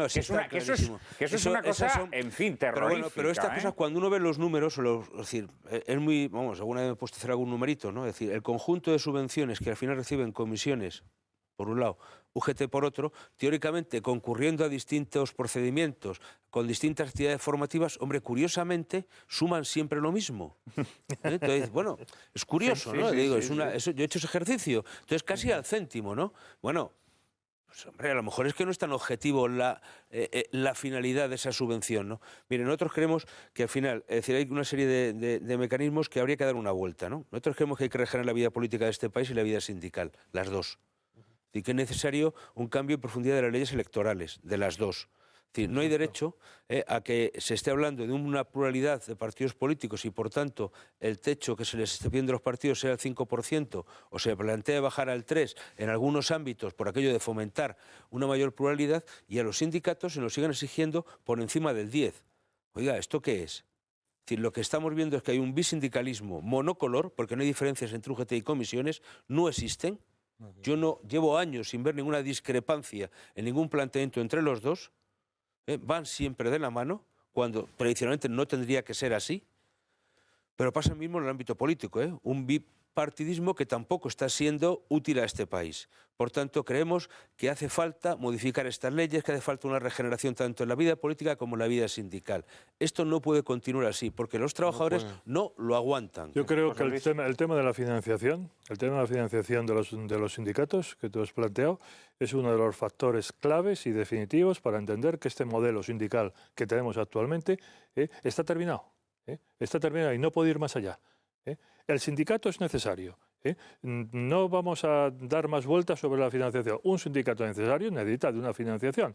Que eso es una cosa, en fin, terrorífica. Pero estas cosas, cuando uno ve los números, es decir, es muy, vamos, alguna vez me he puesto a hacer algún numerito, ¿no? Es decir, el conjunto de subvenciones que al final reciben comisiones, por un lado, UGT por otro, teóricamente concurriendo a distintos procedimientos, con distintas actividades formativas, hombre, curiosamente, suman siempre lo mismo. Entonces, bueno, es curioso, ¿no? Digo, yo he hecho ese ejercicio, entonces casi al céntimo, ¿no? Bueno, pues, hombre, a lo mejor es que no es tan objetivo la finalidad de esa subvención, ¿no? Miren, nosotros creemos que al final, es decir, hay una serie de mecanismos que habría que dar una vuelta, ¿no? Nosotros creemos que hay que regenerar la vida política de este país y la vida sindical, las dos. Y que es necesario un cambio en profundidad de las leyes electorales, de las dos. Es decir, no hay derecho a que se esté hablando de una pluralidad de partidos políticos y, por tanto, el techo que se les esté pidiendo a los partidos sea el 5% o se plantea bajar al 3% en algunos ámbitos por aquello de fomentar una mayor pluralidad y a los sindicatos se nos sigan exigiendo por encima del 10%. Oiga, ¿esto qué es? Es decir, lo que estamos viendo es que hay un bisindicalismo monocolor, porque no hay diferencias entre UGT y comisiones, no existen. Yo no llevo años sin ver ninguna discrepancia en ningún planteamiento entre los dos. Van siempre de la mano, cuando tradicionalmente no tendría que ser así. Pero pasa lo mismo en el ámbito político, un bipartidismo que tampoco está siendo útil a este país. Por tanto, creemos que hace falta modificar estas leyes, que hace falta una regeneración tanto en la vida política como en la vida sindical. Esto no puede continuar así, porque los trabajadores no lo aguantan. Yo creo que el tema de la financiación, de los sindicatos que tú has planteado, es uno de los factores claves y definitivos para entender que este modelo sindical que tenemos actualmente está terminado. Está terminado y no puede ir más allá. El sindicato es necesario. No vamos a dar más vueltas sobre la financiación. Un sindicato necesario necesita de una financiación.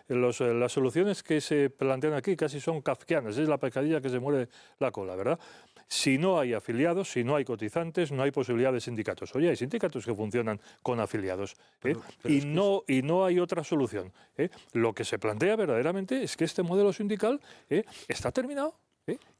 Las soluciones que se plantean aquí casi son kafkianas. Es la pescadilla que se muerde la cola, ¿verdad? Si no hay afiliados, si no hay cotizantes, no hay posibilidad de sindicatos. Oye, hay sindicatos que funcionan con afiliados. Y no hay otra solución. Lo que se plantea verdaderamente es que este modelo sindical está terminado.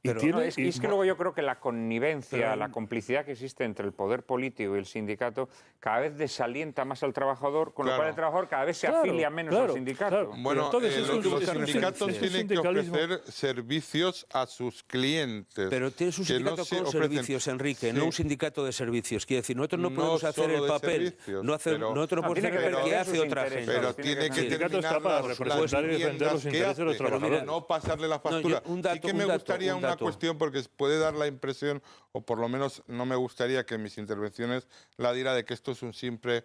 Es que luego yo creo que la connivencia, la complicidad que existe entre el poder político y el sindicato cada vez desalienta más al trabajador, con lo cual el trabajador cada vez se afilia menos al sindicato. Bueno, los sindicatos tienen que ofrecer servicios a sus clientes. Pero tienes un sindicato con servicios, Enrique, no un sindicato de servicios. Quiere decir, nosotros no podemos hacer el papel, nosotros no podemos hacer el papel que hace otra gente. Pero tiene que terminar las viviendas que hace, pero no pasarle la factura. Sí que me gustaría una cuestión, porque puede dar la impresión, o por lo menos no me gustaría que en mis intervenciones la diera, de que esto es un simple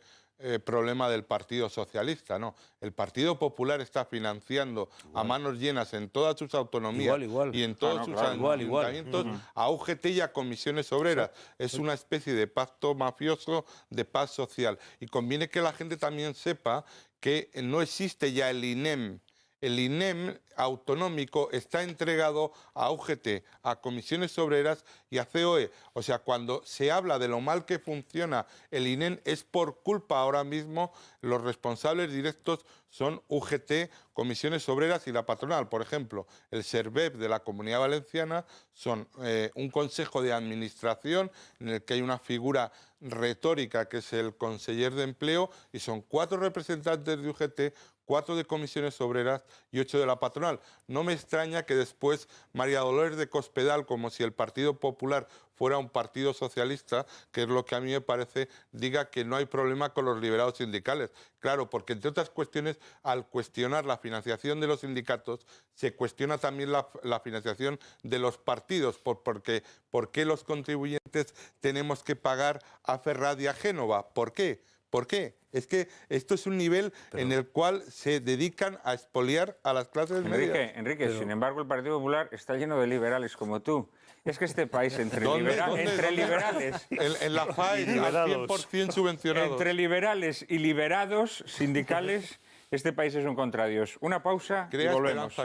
problema del Partido Socialista. No, el Partido Popular está financiando a manos llenas en todas sus autonomías y en todos sus ayuntamientos a UGT y a comisiones obreras. Es una especie de pacto mafioso de paz social. Y conviene que la gente también sepa que no existe ya el INEM. El INEM autonómico está entregado a UGT, a comisiones obreras y a COE. O sea, cuando se habla de lo mal que funciona el INEM, es por culpa ahora mismo, los responsables directos son UGT, comisiones obreras y la patronal. Por ejemplo, el SERVEP de la Comunidad Valenciana son un consejo de administración en el que hay una figura retórica que es el conseller de empleo, y son 4 representantes de UGT, 4 de comisiones obreras y 8 de la patronal. No me extraña que después María Dolores de Cospedal, como si el Partido Popular fuera un partido socialista, que es lo que a mí me parece, diga que no hay problema con los liberados sindicales. Claro, porque entre otras cuestiones, al cuestionar la financiación de los sindicatos, se cuestiona también la financiación de los partidos, porque ¿por qué los contribuyentes tenemos que pagar a Ferrad y a Génova? ¿Por qué? ¿Por qué? Es que esto es un nivel en el cual se dedican a expoliar a las clases medias. Enrique, sin embargo, el Partido Popular está lleno de liberales como tú. Es que este país, entre liberales... En la FAI, al 100% subvencionados. Entre liberales y liberados sindicales, este país es un contradios. Una pausa y volvemos.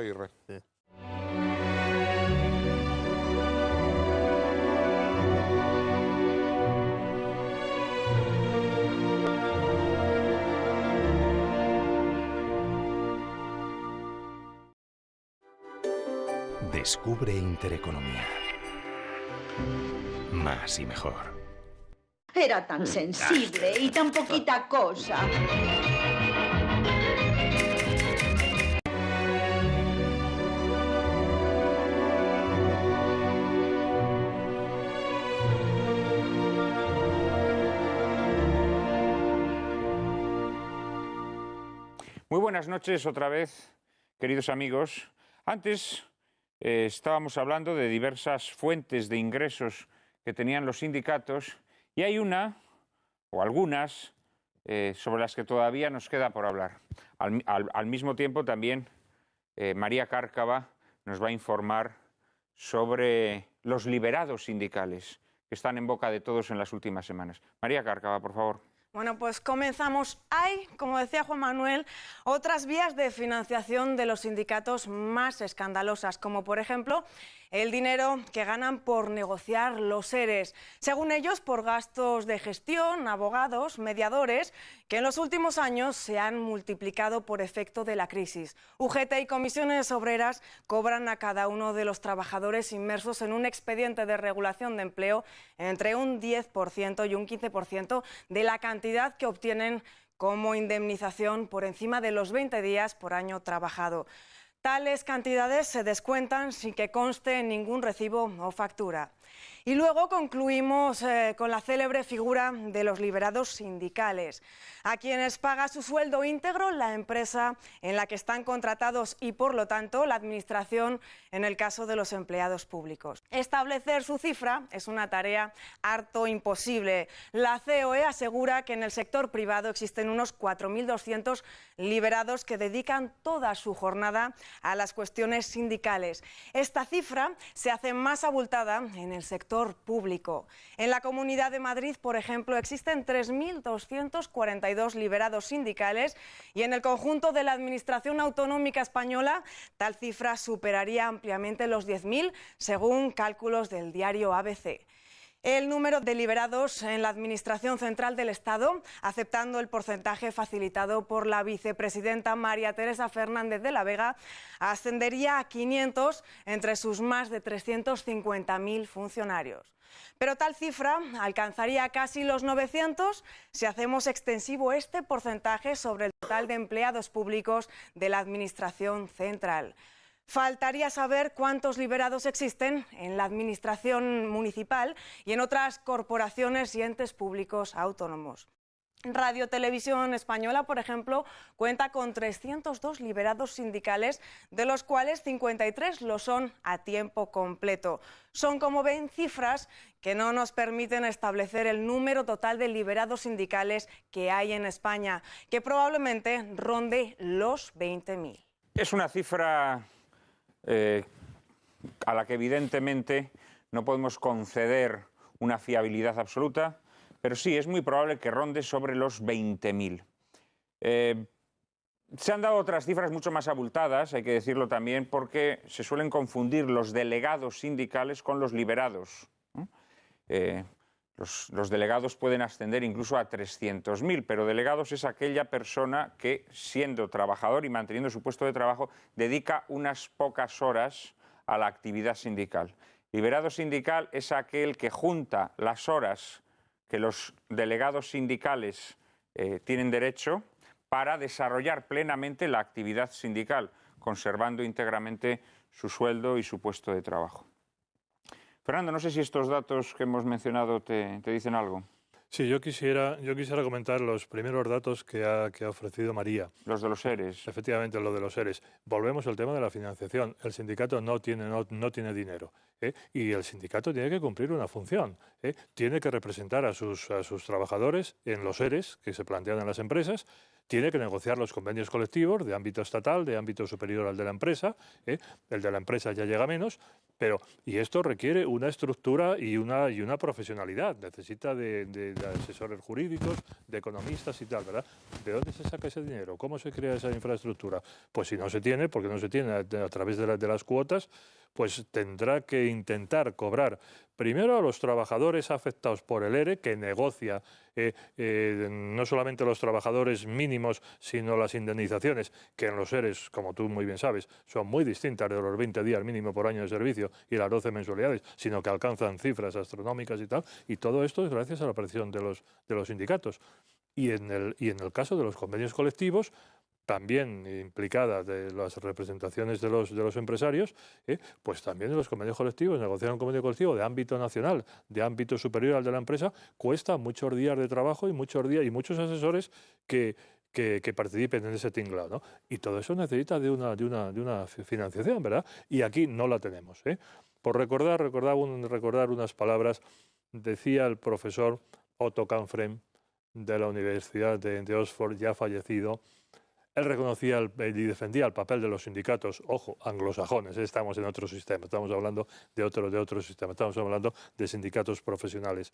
Descubre Intereconomía. Más y mejor. Era tan sensible y tan poquita cosa. Muy buenas noches otra vez, queridos amigos. Antes estábamos hablando de diversas fuentes de ingresos que tenían los sindicatos, y hay una, o algunas, sobre las que todavía nos queda por hablar. Al mismo tiempo también María Cárcava nos va a informar sobre los liberados sindicales que están en boca de todos en las últimas semanas. María Cárcava, por favor. Bueno, pues comenzamos. Hay, como decía Juan Manuel, otras vías de financiación de los sindicatos más escandalosas, como por ejemplo el dinero que ganan por negociar los EREs. Según ellos, por gastos de gestión, abogados, mediadores, que en los últimos años se han multiplicado por efecto de la crisis. UGT y comisiones obreras cobran a cada uno de los trabajadores inmersos en un expediente de regulación de empleo entre un 10% y un 15% de la cantidad que obtienen como indemnización por encima de los 20 días por año trabajado. Tales cantidades se descuentan sin que conste en ningún recibo o factura. Y luego concluimos con la célebre figura de los liberados sindicales, a quienes paga su sueldo íntegro la empresa en la que están contratados y, por lo tanto, la administración en el caso de los empleados públicos. Establecer su cifra es una tarea harto imposible. La COE asegura que en el sector privado existen unos 4.200 liberados que dedican toda su jornada a las cuestiones sindicales. Esta cifra se hace más abultada en el sector público. En la Comunidad de Madrid, por ejemplo, existen 3.242 liberados sindicales y en el conjunto de la Administración Autonómica Española tal cifra superaría ampliamente los 10.000, según cálculos del diario ABC. El número de liberados en la Administración Central del Estado, aceptando el porcentaje facilitado por la vicepresidenta María Teresa Fernández de la Vega, ascendería a 500 entre sus más de 350.000 funcionarios. Pero tal cifra alcanzaría casi los 900 si hacemos extensivo este porcentaje sobre el total de empleados públicos de la Administración Central. Faltaría saber cuántos liberados existen en la administración municipal y en otras corporaciones y entes públicos autónomos. Radio Televisión Española, por ejemplo, cuenta con 302 liberados sindicales, de los cuales 53 lo son a tiempo completo. Son, como ven, cifras que no nos permiten establecer el número total de liberados sindicales que hay en España, que probablemente ronde los 20.000. Es una cifra a la que evidentemente no podemos conceder una fiabilidad absoluta, pero sí, es muy probable que ronde sobre los 20.000. Se han dado otras cifras mucho más abultadas, hay que decirlo también, porque se suelen confundir los delegados sindicales con los liberados, ¿no? Los delegados pueden ascender incluso a 300.000, pero delegados es aquella persona que, siendo trabajador y manteniendo su puesto de trabajo, dedica unas pocas horas a la actividad sindical. Liberado sindical es aquel que junta las horas que los delegados sindicales tienen derecho para desarrollar plenamente la actividad sindical, conservando íntegramente su sueldo y su puesto de trabajo. Fernando, no sé si estos datos que hemos mencionado te dicen algo. Sí, yo quisiera comentar los primeros datos que ha ofrecido María. Los de los EREs. Efectivamente, lo de los EREs. Volvemos al tema de la financiación. El sindicato no tiene dinero, y el sindicato tiene que cumplir una función. Tiene que representar a sus trabajadores en los EREs que se plantean en las empresas. Tiene que negociar los convenios colectivos de ámbito estatal, de ámbito superior al de la empresa. El de la empresa ya llega menos, y esto requiere una estructura y una profesionalidad. Necesita de asesores jurídicos, de economistas y tal, ¿verdad? ¿De dónde se saca ese dinero? ¿Cómo se crea esa infraestructura? Pues si no se tiene, porque no se tiene a través de las cuotas, pues tendrá que intentar cobrar primero a los trabajadores afectados por el ERE, que negocia no solamente los trabajadores mínimos, sino las indemnizaciones, que en los EREs, como tú muy bien sabes, son muy distintas de los 20 días mínimo por año de servicio y las 12 mensualidades, sino que alcanzan cifras astronómicas y tal, y todo esto es gracias a la presión de los sindicatos. Y en el caso de los convenios colectivos, también implicada de las representaciones de los empresarios, pues también en los convenios colectivos, negociar un convenio colectivo de ámbito nacional, de ámbito superior al de la empresa, cuesta muchos días de trabajo y muchos asesores que participen en ese tinglado, ¿no? Y todo eso necesita de una financiación, ¿verdad? Y aquí no la tenemos. Por recordar unas palabras, decía el profesor Otto Kampfrem de la Universidad de Oxford, ya fallecido. Él reconocía y defendía el papel de los sindicatos, ojo, anglosajones, estamos en otro sistema, estamos hablando de otro sistema, estamos hablando de sindicatos profesionales,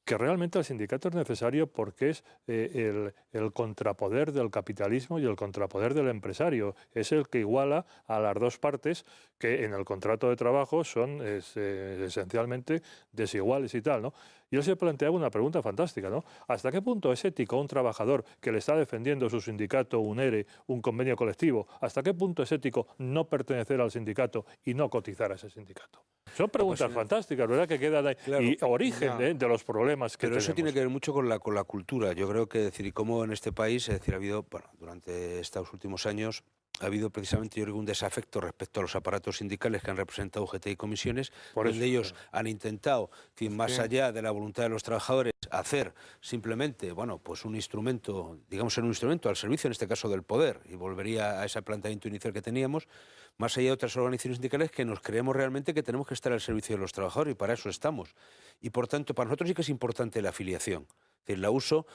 que realmente el sindicato es necesario porque es el contrapoder del capitalismo y el contrapoder del empresario. Es el que iguala a las dos partes que en el contrato de trabajo son esencialmente desiguales y tal, ¿no? Y él se planteaba una pregunta fantástica, ¿no? ¿Hasta qué punto es ético un trabajador que le está defendiendo su sindicato, un ERE, un convenio colectivo? ¿Hasta qué punto es ético no pertenecer al sindicato y no cotizar a ese sindicato? Son preguntas fantásticas, ¿verdad? Que quedan ahí. Claro, y origen de los problemas que tenemos. Pero eso tiene que ver mucho con la cultura. Yo creo que, decir, y cómo en este país, es decir, ha habido, bueno, durante estos últimos años, ha habido precisamente, yo creo, un desafecto respecto a los aparatos sindicales que han representado UGT y comisiones, donde ellos han intentado, en fin, más allá de la voluntad de los trabajadores, hacer simplemente, bueno, pues un instrumento, digamos, un instrumento al servicio, en este caso, del poder, y volvería a ese planteamiento inicial que teníamos, más allá de otras organizaciones sindicales que nos creemos realmente que tenemos que estar al servicio de los trabajadores, y para eso estamos. Y, por tanto, para nosotros sí que es importante la afiliación. Es decir, la USO,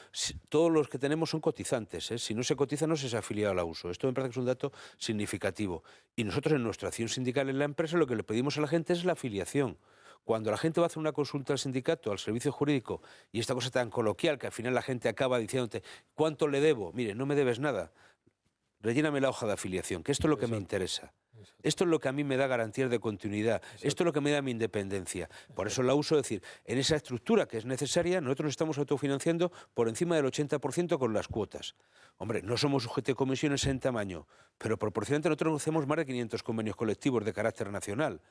todos los que tenemos son cotizantes, ¿eh? Si no se cotiza, no se es afiliado a la USO. Esto me parece que es un dato significativo. Y nosotros, en nuestra acción sindical en la empresa, lo que le pedimos a la gente es la afiliación. Cuando la gente va a hacer una consulta al sindicato, al servicio jurídico, y esta cosa tan coloquial que al final la gente acaba diciéndote, ¿cuánto le debo? Mire, no me debes nada. Relléname la hoja de afiliación, que esto es lo que me interesa. Esto es lo que a mí me da garantías de continuidad. Esto es lo que me da mi independencia. Por eso la uso, es decir, en esa estructura que es necesaria, nosotros nos estamos autofinanciando por encima del 80% con las cuotas. Hombre, no somos UGT de comisiones en tamaño, pero proporcionalmente nosotros negociamos más de 500 convenios colectivos de carácter nacional.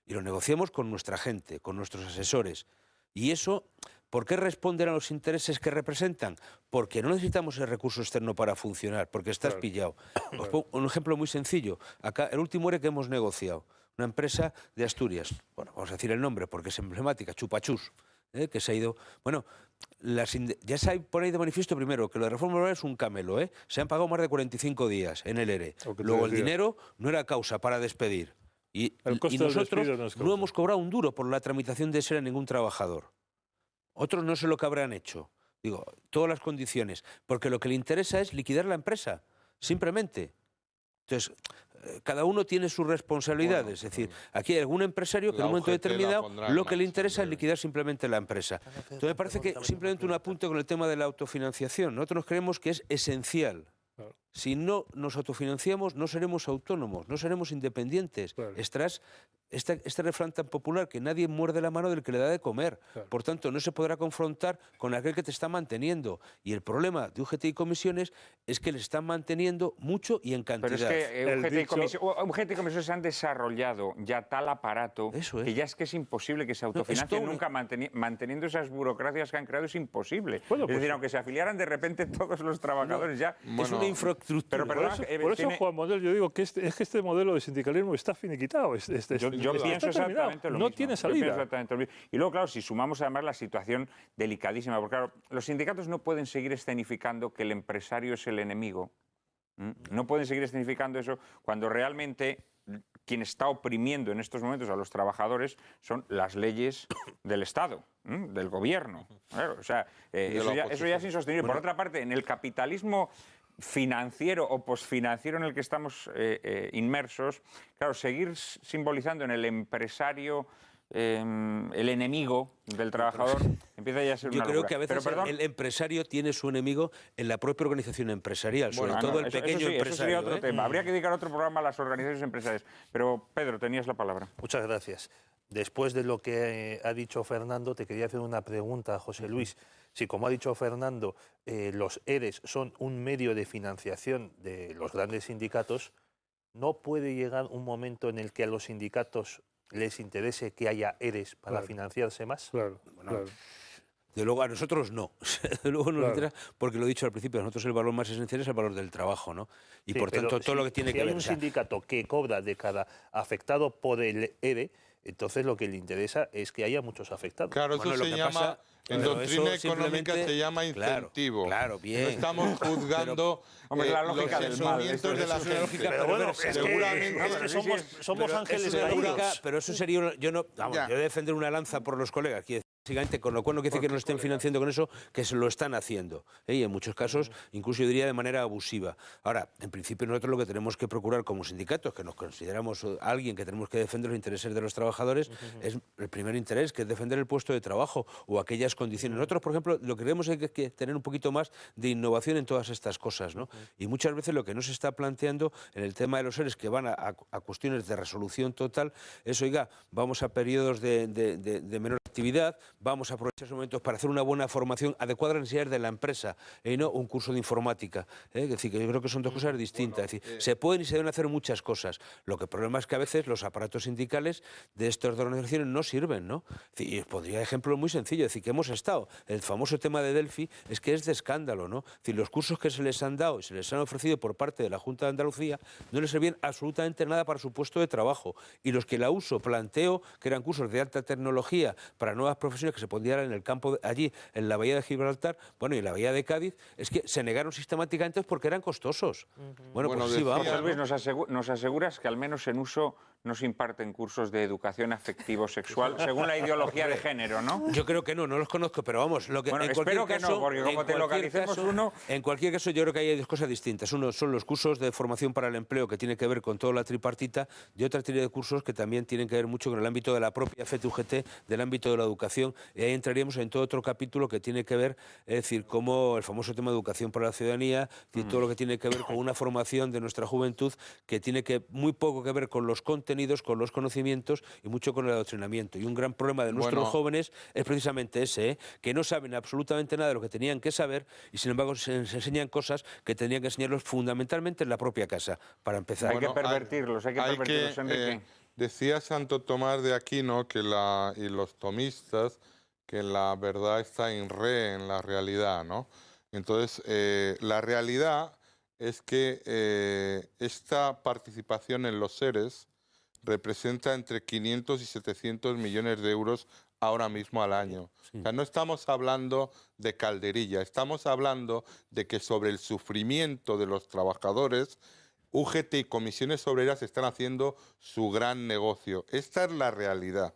Y lo negociamos con nuestra gente, con nuestros asesores. Y eso, ¿por qué responden a los intereses que representan? Porque no necesitamos el recurso externo para funcionar, porque estás pillado. Os pongo un ejemplo muy sencillo. Acá, el último ERE que hemos negociado, una empresa de Asturias, bueno, vamos a decir el nombre porque es emblemática, Chupachus, que se ha ido... Bueno, ya se ha por ahí de manifiesto primero que lo de reforma laboral es un camelo, se han pagado más de 45 días en el ERE. Luego el dinero no era causa para despedir. Y nosotros no hemos cobrado un duro por la tramitación de ese a ningún trabajador. Otros no sé lo que habrán hecho. Digo, todas las condiciones. Porque lo que le interesa es liquidar la empresa, simplemente. Entonces, cada uno tiene sus responsabilidades. Es decir, aquí hay algún empresario que en un momento determinado lo que le interesa es liquidar simplemente la empresa. Entonces, me parece que simplemente un apunte con el tema de la autofinanciación. Nosotros nos creemos que es esencial. Si no nos autofinanciamos, no seremos autónomos, no seremos independientes. Este refrán tan popular que nadie muerde la mano del que le da de comer. Por tanto, no se podrá confrontar con aquel que te está manteniendo. Y el problema de UGT y comisiones es que le están manteniendo mucho y en cantidad. Pero es que UGT y comisiones han desarrollado ya tal aparato que ya es que es imposible que se autofinancien nunca manteniendo esas burocracias que han creado, es imposible. Bueno, es decir, aunque se afiliaran de repente todos los trabajadores ya... es una infraestructura. Pero por eso, Juan Manuel, yo digo que este modelo de sindicalismo está finiquitado. Yo pienso exactamente lo mismo. No tiene salida. Y luego, claro, si sumamos además la situación delicadísima, porque claro, los sindicatos no pueden seguir escenificando que el empresario es el enemigo. No pueden seguir escenificando eso cuando realmente quien está oprimiendo en estos momentos a los trabajadores son las leyes del Estado, del gobierno. Claro, o sea, eso ya es insostenible. Por otra parte, en el capitalismo financiero o posfinanciero en el que estamos inmersos, claro, seguir simbolizando en el empresario el enemigo del trabajador empieza ya a ser una locura. Yo creo que a veces el empresario tiene su enemigo en la propia organización empresarial, sobre todo el pequeño empresario. Eso sería otro tema. Habría que dedicar otro programa a las organizaciones empresariales. Pero, Pedro, tenías la palabra. Muchas gracias. Después de lo que ha dicho Fernando, te quería hacer una pregunta a José Luis. Si, como ha dicho Fernando, los ERES son un medio de financiación de los grandes sindicatos, ¿no puede llegar un momento en el que a los sindicatos les interese que haya ERES para financiarse más? Claro. De luego a nosotros no. De luego nos interesa, porque lo he dicho al principio, a nosotros el valor más esencial es el valor del trabajo, ¿no? Y por tanto, todo lo que tiene que ver... Si hay un sindicato que cobra de cada afectado por el ERE, entonces lo que le interesa es que haya muchos afectados. Claro, eso se llama, en doctrina económica se llama incentivo. Claro, bien. No estamos juzgando la lógica los del mal. de la gente. Pero bueno, seguramente somos ángeles caídos. Pero eso sería... Yo voy a defender una lanza por los colegas. Básicamente, con lo cual no quiere decir que no estén financiando con eso, que se lo están haciendo. Y en muchos casos, incluso yo diría de manera abusiva. Ahora, en principio nosotros lo que tenemos que procurar como sindicatos, que nos consideramos alguien que tenemos que defender los intereses de los trabajadores, es el primer interés, que es defender el puesto de trabajo o aquellas condiciones. Nosotros, por ejemplo, lo que queremos es que tener un poquito más de innovación en todas estas cosas, ¿no? Y muchas veces lo que no se está planteando en el tema de los EREs, que van a cuestiones de resolución total, es, oiga, vamos a periodos de menor actividad, vamos a aprovechar esos momentos para hacer una buena formación adecuada a las necesidades de la empresa y no un curso de informática. Es decir, que yo creo que son dos cosas distintas. Es decir, se pueden y se deben hacer muchas cosas. Lo que el problema es que a veces los aparatos sindicales de estas dos organizaciones no sirven, ¿no? Y os pondría ejemplo muy sencillo. Es decir, que hemos estado, el famoso tema de Delphi es que es de escándalo, ¿no? Es decir, los cursos que se les han dado y se les han ofrecido por parte de la Junta de Andalucía no les servían absolutamente nada para su puesto de trabajo. Y los que la uso planteó que eran cursos de alta tecnología para nuevas profesiones que se pondrían en el campo allí, en la bahía de Gibraltar, bueno, y en la bahía de Cádiz, es que se negaron sistemáticamente porque eran costosos. Bueno, pues sí, vamos. José Luis, nos aseguras que al menos en uso no se imparten cursos de educación afectivo-sexual según la ideología de género, ¿no? Yo creo que no los conozco, pero vamos, lo que bueno, en espero cualquier que caso, no, porque como te localicemos uno... En cualquier caso, yo creo que hay dos cosas distintas. Uno son los cursos de formación para el empleo, que tiene que ver con toda la tripartita, y otra serie de cursos que también tienen que ver mucho con el ámbito de la propia FET-UGT, del ámbito de la educación, y ahí entraríamos en todo otro capítulo que tiene que ver, es decir, como el famoso tema de educación para la ciudadanía, y todo lo que tiene que ver con una formación de nuestra juventud que tiene muy poco que ver con los contenidos, con los conocimientos y mucho con el adoctrinamiento. Y un gran problema de nuestros jóvenes es precisamente ese, que no saben absolutamente nada de lo que tenían que saber y sin embargo se enseñan cosas que tendrían que enseñarlos fundamentalmente en la propia casa, para empezar. Hay que pervertirlos, Enrique. Decía Santo Tomás de Aquino y los tomistas que la verdad está in re, en la realidad, ¿no? Entonces, la realidad es que esta participación en los seres representa entre 500 y 700 millones de euros ahora mismo al año. Sí. O sea, no estamos hablando de calderilla, estamos hablando de que sobre el sufrimiento de los trabajadores, UGT y comisiones obreras están haciendo su gran negocio. Esta es la realidad.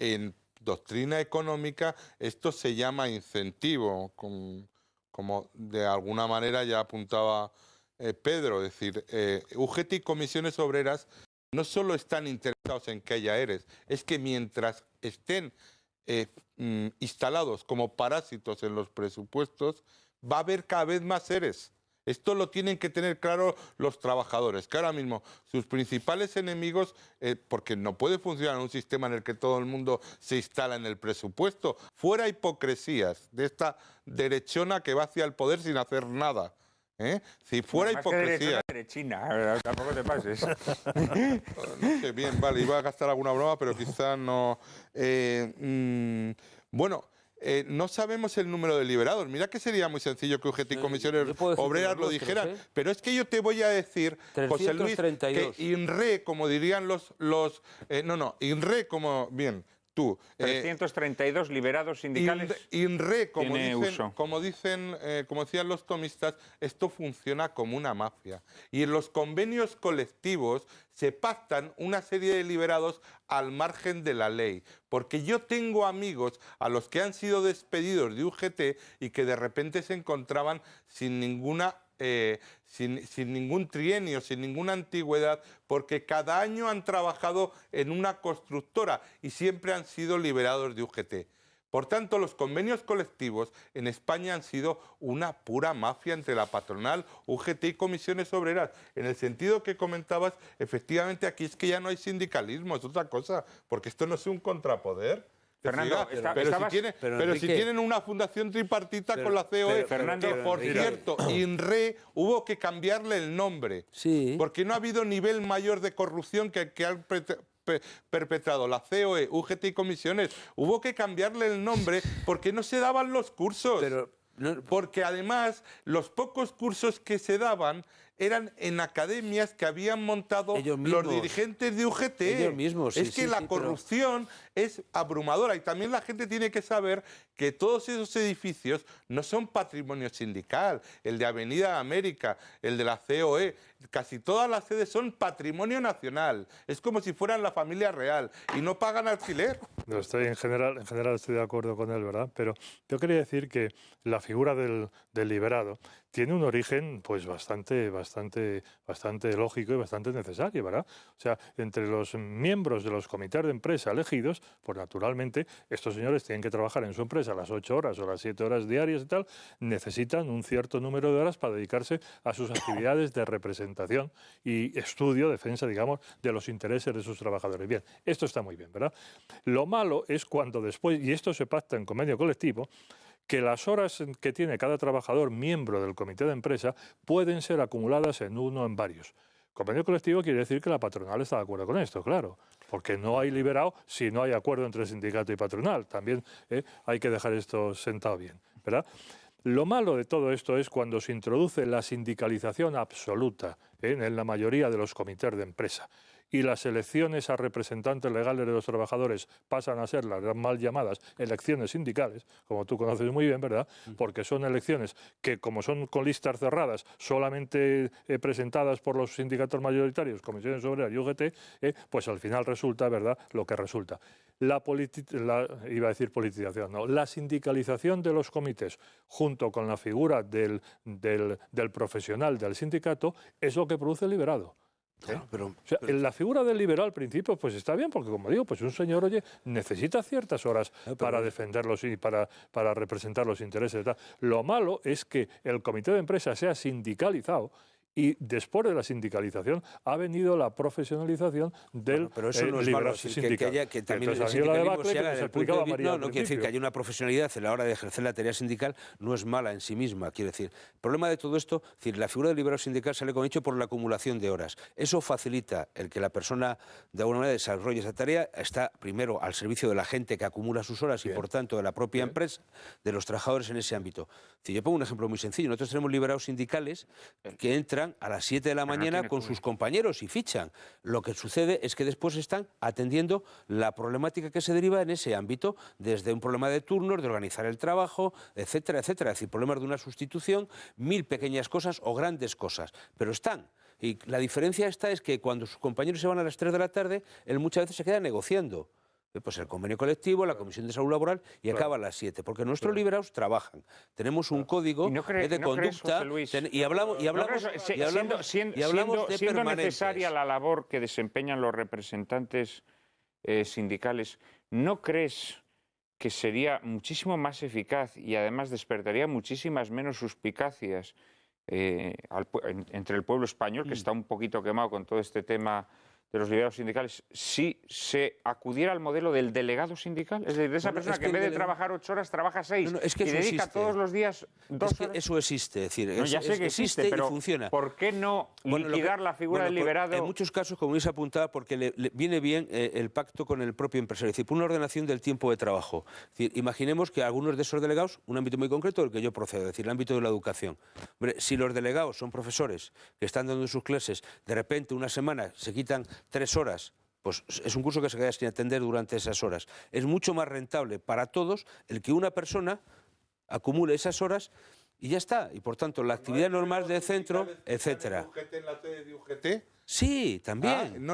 En doctrina económica esto se llama incentivo, como de alguna manera ya apuntaba Pedro. Es decir, UGT y comisiones obreras no solo están interesados en que haya ERES, es que mientras estén instalados como parásitos en los presupuestos, va a haber cada vez más ERES. Esto lo tienen que tener claro los trabajadores, que ahora mismo sus principales enemigos, porque no puede funcionar un sistema en el que todo el mundo se instala en el presupuesto, fuera hipocresías de esta derechona que va hacia el poder sin hacer nada. Si fuera hipocresía... derechina, tampoco te pases. No sé, bien, vale, iba a gastar alguna broma, pero quizás no... Bueno... no sabemos el número de liberados. Mira que sería muy sencillo que UGT y comisiones obreras lo dijeran. Pero es que yo te voy a decir, José Luis, que INRE, como dirían INRE como... Bien, tú. 332 liberados sindicales. INRE, como decían los tomistas, esto funciona como una mafia. Y en los convenios colectivos se pactan una serie de liberados al margen de la ley. Porque yo tengo amigos a los que han sido despedidos de UGT y que de repente se encontraban sin ningún trienio, sin ninguna antigüedad, porque cada año han trabajado en una constructora y siempre han sido liberados de UGT. Por tanto, los convenios colectivos en España han sido una pura mafia entre la patronal, UGT y comisiones obreras. En el sentido que comentabas, efectivamente aquí es que ya no hay sindicalismo, es otra cosa, porque esto no es un contrapoder. Fernando, pero si tienen una fundación tripartita con la COE, que por cierto, INRE hubo que cambiarle el nombre, porque no ha habido nivel mayor de corrupción que han perpetrado la COE, UGT y comisiones. Hubo que cambiarle el nombre porque no se daban los cursos. Porque además los pocos cursos que se daban eran en academias que habían montado los dirigentes de UGT. Ellos mismos, es que la corrupción es abrumadora y también la gente tiene que saber que todos esos edificios no son patrimonio sindical. El de Avenida América, el de la COE, casi todas las sedes son patrimonio nacional. Es como si fueran la familia real y no pagan alquiler. No, en general estoy de acuerdo con él, ¿verdad? Pero yo quería decir que la figura del liberado tiene un origen pues bastante lógico y bastante necesario, ¿verdad? O sea, entre los miembros de los comités de empresa elegidos, pues naturalmente estos señores tienen que trabajar en su empresa las 8 horas o las 7 horas diarias y tal, necesitan un cierto número de horas para dedicarse a sus actividades de representación y estudio, defensa, digamos, de los intereses de sus trabajadores. Bien, esto está muy bien, ¿verdad? Lo malo es cuando después, y esto se pacta en convenio colectivo, que las horas que tiene cada trabajador miembro del comité de empresa pueden ser acumuladas en uno o en varios. Convenio colectivo quiere decir que la patronal está de acuerdo con esto, claro, porque no hay liberado si no hay acuerdo entre sindicato y patronal. También hay que dejar esto sentado bien, ¿verdad? Lo malo de todo esto es cuando se introduce la sindicalización absoluta en la mayoría de los comités de empresa y las elecciones a representantes legales de los trabajadores pasan a ser las mal llamadas elecciones sindicales, como tú conoces muy bien, ¿verdad? Porque son elecciones que, como son con listas cerradas, solamente presentadas por los sindicatos mayoritarios, Comisiones Obreras y UGT, pues al final resulta, ¿verdad?, lo que resulta. La sindicalización de los comités, junto con la figura del profesional del sindicato, es lo que produce el liberado. Claro, la figura del liberal al principio pues está bien, porque como digo, pues un señor, oye, necesita ciertas horas para defenderlos y para representar los intereses y tal. Lo malo es que el comité de empresa sea sindicalizado y después de la sindicalización ha venido la profesionalización del pero eso no es malo, que también el sindicalismo se haga no quiere decir que haya una profesionalidad a la hora de ejercer la tarea sindical, no es mala en sí misma, quiero decir. El problema de todo esto, es decir, la figura del liberado sindical sale, como he dicho, por la acumulación de horas. Eso facilita el que la persona de alguna manera desarrolle esa tarea, está primero al servicio de la gente que acumula sus horas y por tanto de la propia empresa, de los trabajadores en ese ámbito. Si yo pongo un ejemplo muy sencillo, nosotros tenemos liberados sindicales que entran a las 7 de la mañana con sus compañeros y fichan. Lo que sucede es que después están atendiendo la problemática que se deriva en ese ámbito, desde un problema de turnos, de organizar el trabajo, etcétera, etcétera. Es decir, problemas de una sustitución, 1000 pequeñas cosas o grandes cosas, pero están. Y la diferencia es que cuando sus compañeros se van a las 3 de la tarde, él muchas veces se queda negociando. Pues el convenio colectivo, la Comisión de Salud Laboral y acaba a las 7, porque nuestros liberados trabajan. Tenemos un código de conducta y hablamos de siendo necesaria la labor que desempeñan los representantes sindicales, ¿no crees que sería muchísimo más eficaz y además despertaría muchísimas menos suspicacias entre el pueblo español, que está un poquito quemado con todo este tema de los liberados sindicales, si se acudiera al modelo del delegado sindical? Es decir, de esa persona que en vez de trabajar 8 horas, trabaja 6 y dedica todos los días 2 horas. Eso existe, es decir, ya sé que existe, pero y funciona. ¿Por qué no liquidar la figura del liberado? En muchos casos, como se apuntaba, porque le viene bien el pacto con el propio empresario, es decir, por una ordenación del tiempo de trabajo. Es decir, imaginemos que algunos de esos delegados, un ámbito muy concreto del que yo procedo, es decir, el ámbito de la educación. Hombre, si los delegados son profesores que están dando sus clases, de repente una semana se quitan 3 horas, pues es un curso que se queda sin atender durante esas horas. Es mucho más rentable para todos el que una persona acumule esas horas y ya está. Y por tanto, la actividad normal del centro, etcétera. Sí, también.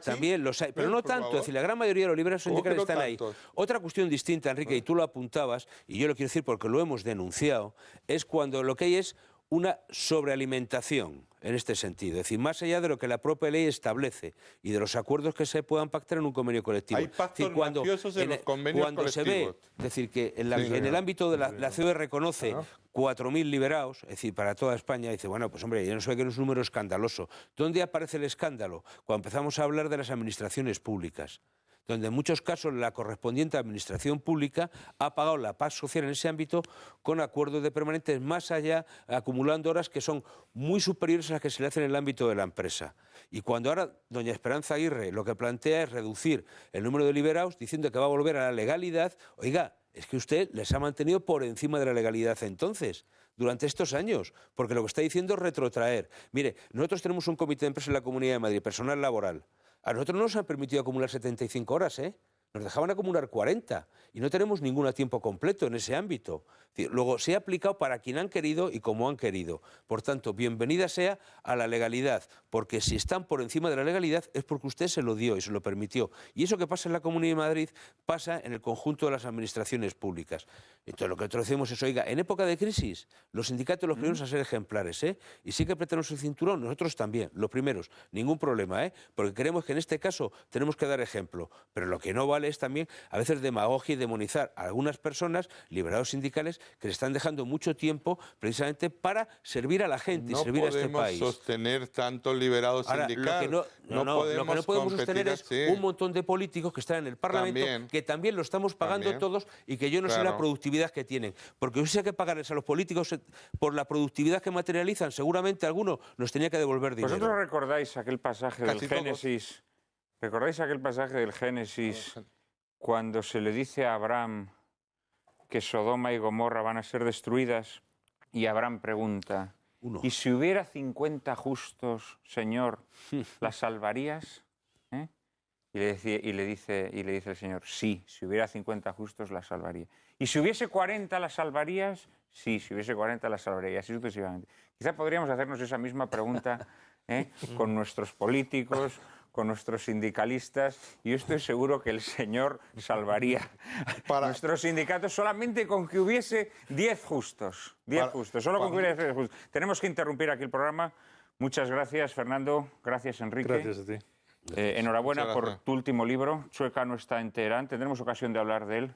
También los hay, pero no tanto. Es decir, la gran mayoría de los liberados sindicales están ahí. Otra cuestión distinta, Enrique, y tú lo apuntabas, y yo lo quiero decir porque lo hemos denunciado, es cuando lo que hay es una sobrealimentación en este sentido. Es decir, más allá de lo que la propia ley establece y de los acuerdos que se puedan pactar en un convenio colectivo. Hay pactos mafiosos en los convenios colectivos. Se ve, es decir, que en el ámbito de la COE reconoce 4.000 liberados, es decir, para toda España, dice, bueno, pues hombre, yo no sé que es un número escandaloso. ¿Dónde aparece el escándalo? Cuando empezamos a hablar de las administraciones públicas, donde en muchos casos la correspondiente administración pública ha pagado la paz social en ese ámbito con acuerdos de permanentes más allá, acumulando horas que son muy superiores a las que se le hacen en el ámbito de la empresa. Y cuando ahora doña Esperanza Aguirre lo que plantea es reducir el número de liberados, diciendo que va a volver a la legalidad, oiga, es que usted les ha mantenido por encima de la legalidad entonces. durante estos años, porque lo que está diciendo es retrotraer. Mire, nosotros tenemos un comité de empresa en la Comunidad de Madrid, personal laboral. A nosotros no nos han permitido acumular 75 horas, ¿eh? Nos dejaban acumular 40 y no tenemos ningún a tiempo completo en ese ámbito. Luego, se ha aplicado para quien han querido y como han querido. Por tanto, bienvenida sea a la legalidad, porque si están por encima de la legalidad es porque usted se lo dio y se lo permitió. Y eso que pasa en la Comunidad de Madrid pasa en el conjunto de las administraciones públicas. Entonces, lo que nosotros decimos es, oiga, en época de crisis, los sindicatos los primeros a ser ejemplares, ¿eh? Y sí que apretamos el cinturón, nosotros también, los primeros, ningún problema, ¿eh? Porque creemos que en este caso tenemos que dar ejemplo. Pero lo que no vale es también, a veces, demagogia y demonizar a algunas personas, liberados sindicales, que le están dejando mucho tiempo precisamente para servir a la gente y servir a este país. No podemos sostener tanto liberado sindical. Lo que no podemos sostener es un montón de políticos que están en el Parlamento, que también lo estamos pagando todos y que yo no sé la productividad que tienen. Porque si hay que pagarles a los políticos por la productividad que materializan, seguramente alguno nos tenía que devolver dinero. ¿Vosotros recordáis aquel pasaje del Génesis? ¿Recordáis aquel pasaje del Génesis cuando se le dice a Abraham que Sodoma y Gomorra van a ser destruidas? Y Abraham pregunta, ¿y si hubiera 50 justos, Señor, las salvarías? ¿Eh? Y le dice el Señor, sí, si hubiera 50 justos las salvaría. ¿Y si hubiese 40 las salvarías? Sí, si hubiese 40 las salvaría, y así sucesivamente. Quizá podríamos hacernos esa misma pregunta con nuestros políticos, con nuestros sindicalistas, y yo estoy seguro que el Señor salvaría a nuestros sindicatos solamente con que hubiese 10 justos. 10 justos, solo con que hubiese 10 justos. Tenemos que interrumpir aquí el programa. Muchas gracias, Fernando. Gracias, Enrique. Gracias a ti. Enhorabuena por tu último libro. Chueca no está en Teherán. Tendremos ocasión de hablar de él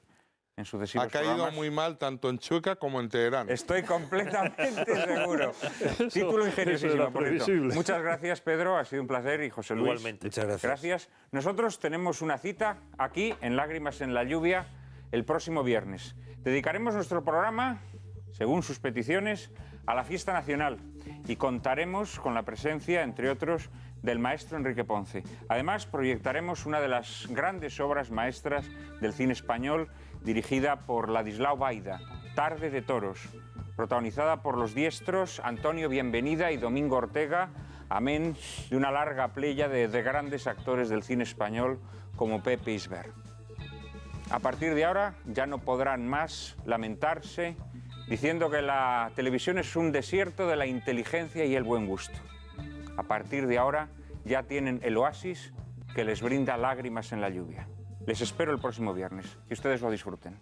en sucesivos programas. Ha caído muy mal tanto en Chueca como en Teherán. Estoy completamente seguro. Título ingeniosísimo, por cierto. Muchas gracias, Pedro. Ha sido un placer. Y José Luis. Igualmente. Muchas gracias. Gracias. Nosotros tenemos una cita aquí en Lágrimas en la Lluvia el próximo viernes. Dedicaremos nuestro programa, según sus peticiones, a la fiesta nacional y contaremos con la presencia, entre otros, del maestro Enrique Ponce. Además, proyectaremos una de las grandes obras maestras del cine español, dirigida por Ladislao Baida, Tarde de Toros, protagonizada por los diestros Antonio Bienvenida y Domingo Ortega, amén de una larga playa de grandes actores del cine español como Pepe Isbert. A partir de ahora ya no podrán más lamentarse diciendo que la televisión es un desierto de la inteligencia y el buen gusto. A partir de ahora ya tienen el oasis que les brinda Lágrimas en la Lluvia. Les espero el próximo viernes. Que ustedes lo disfruten.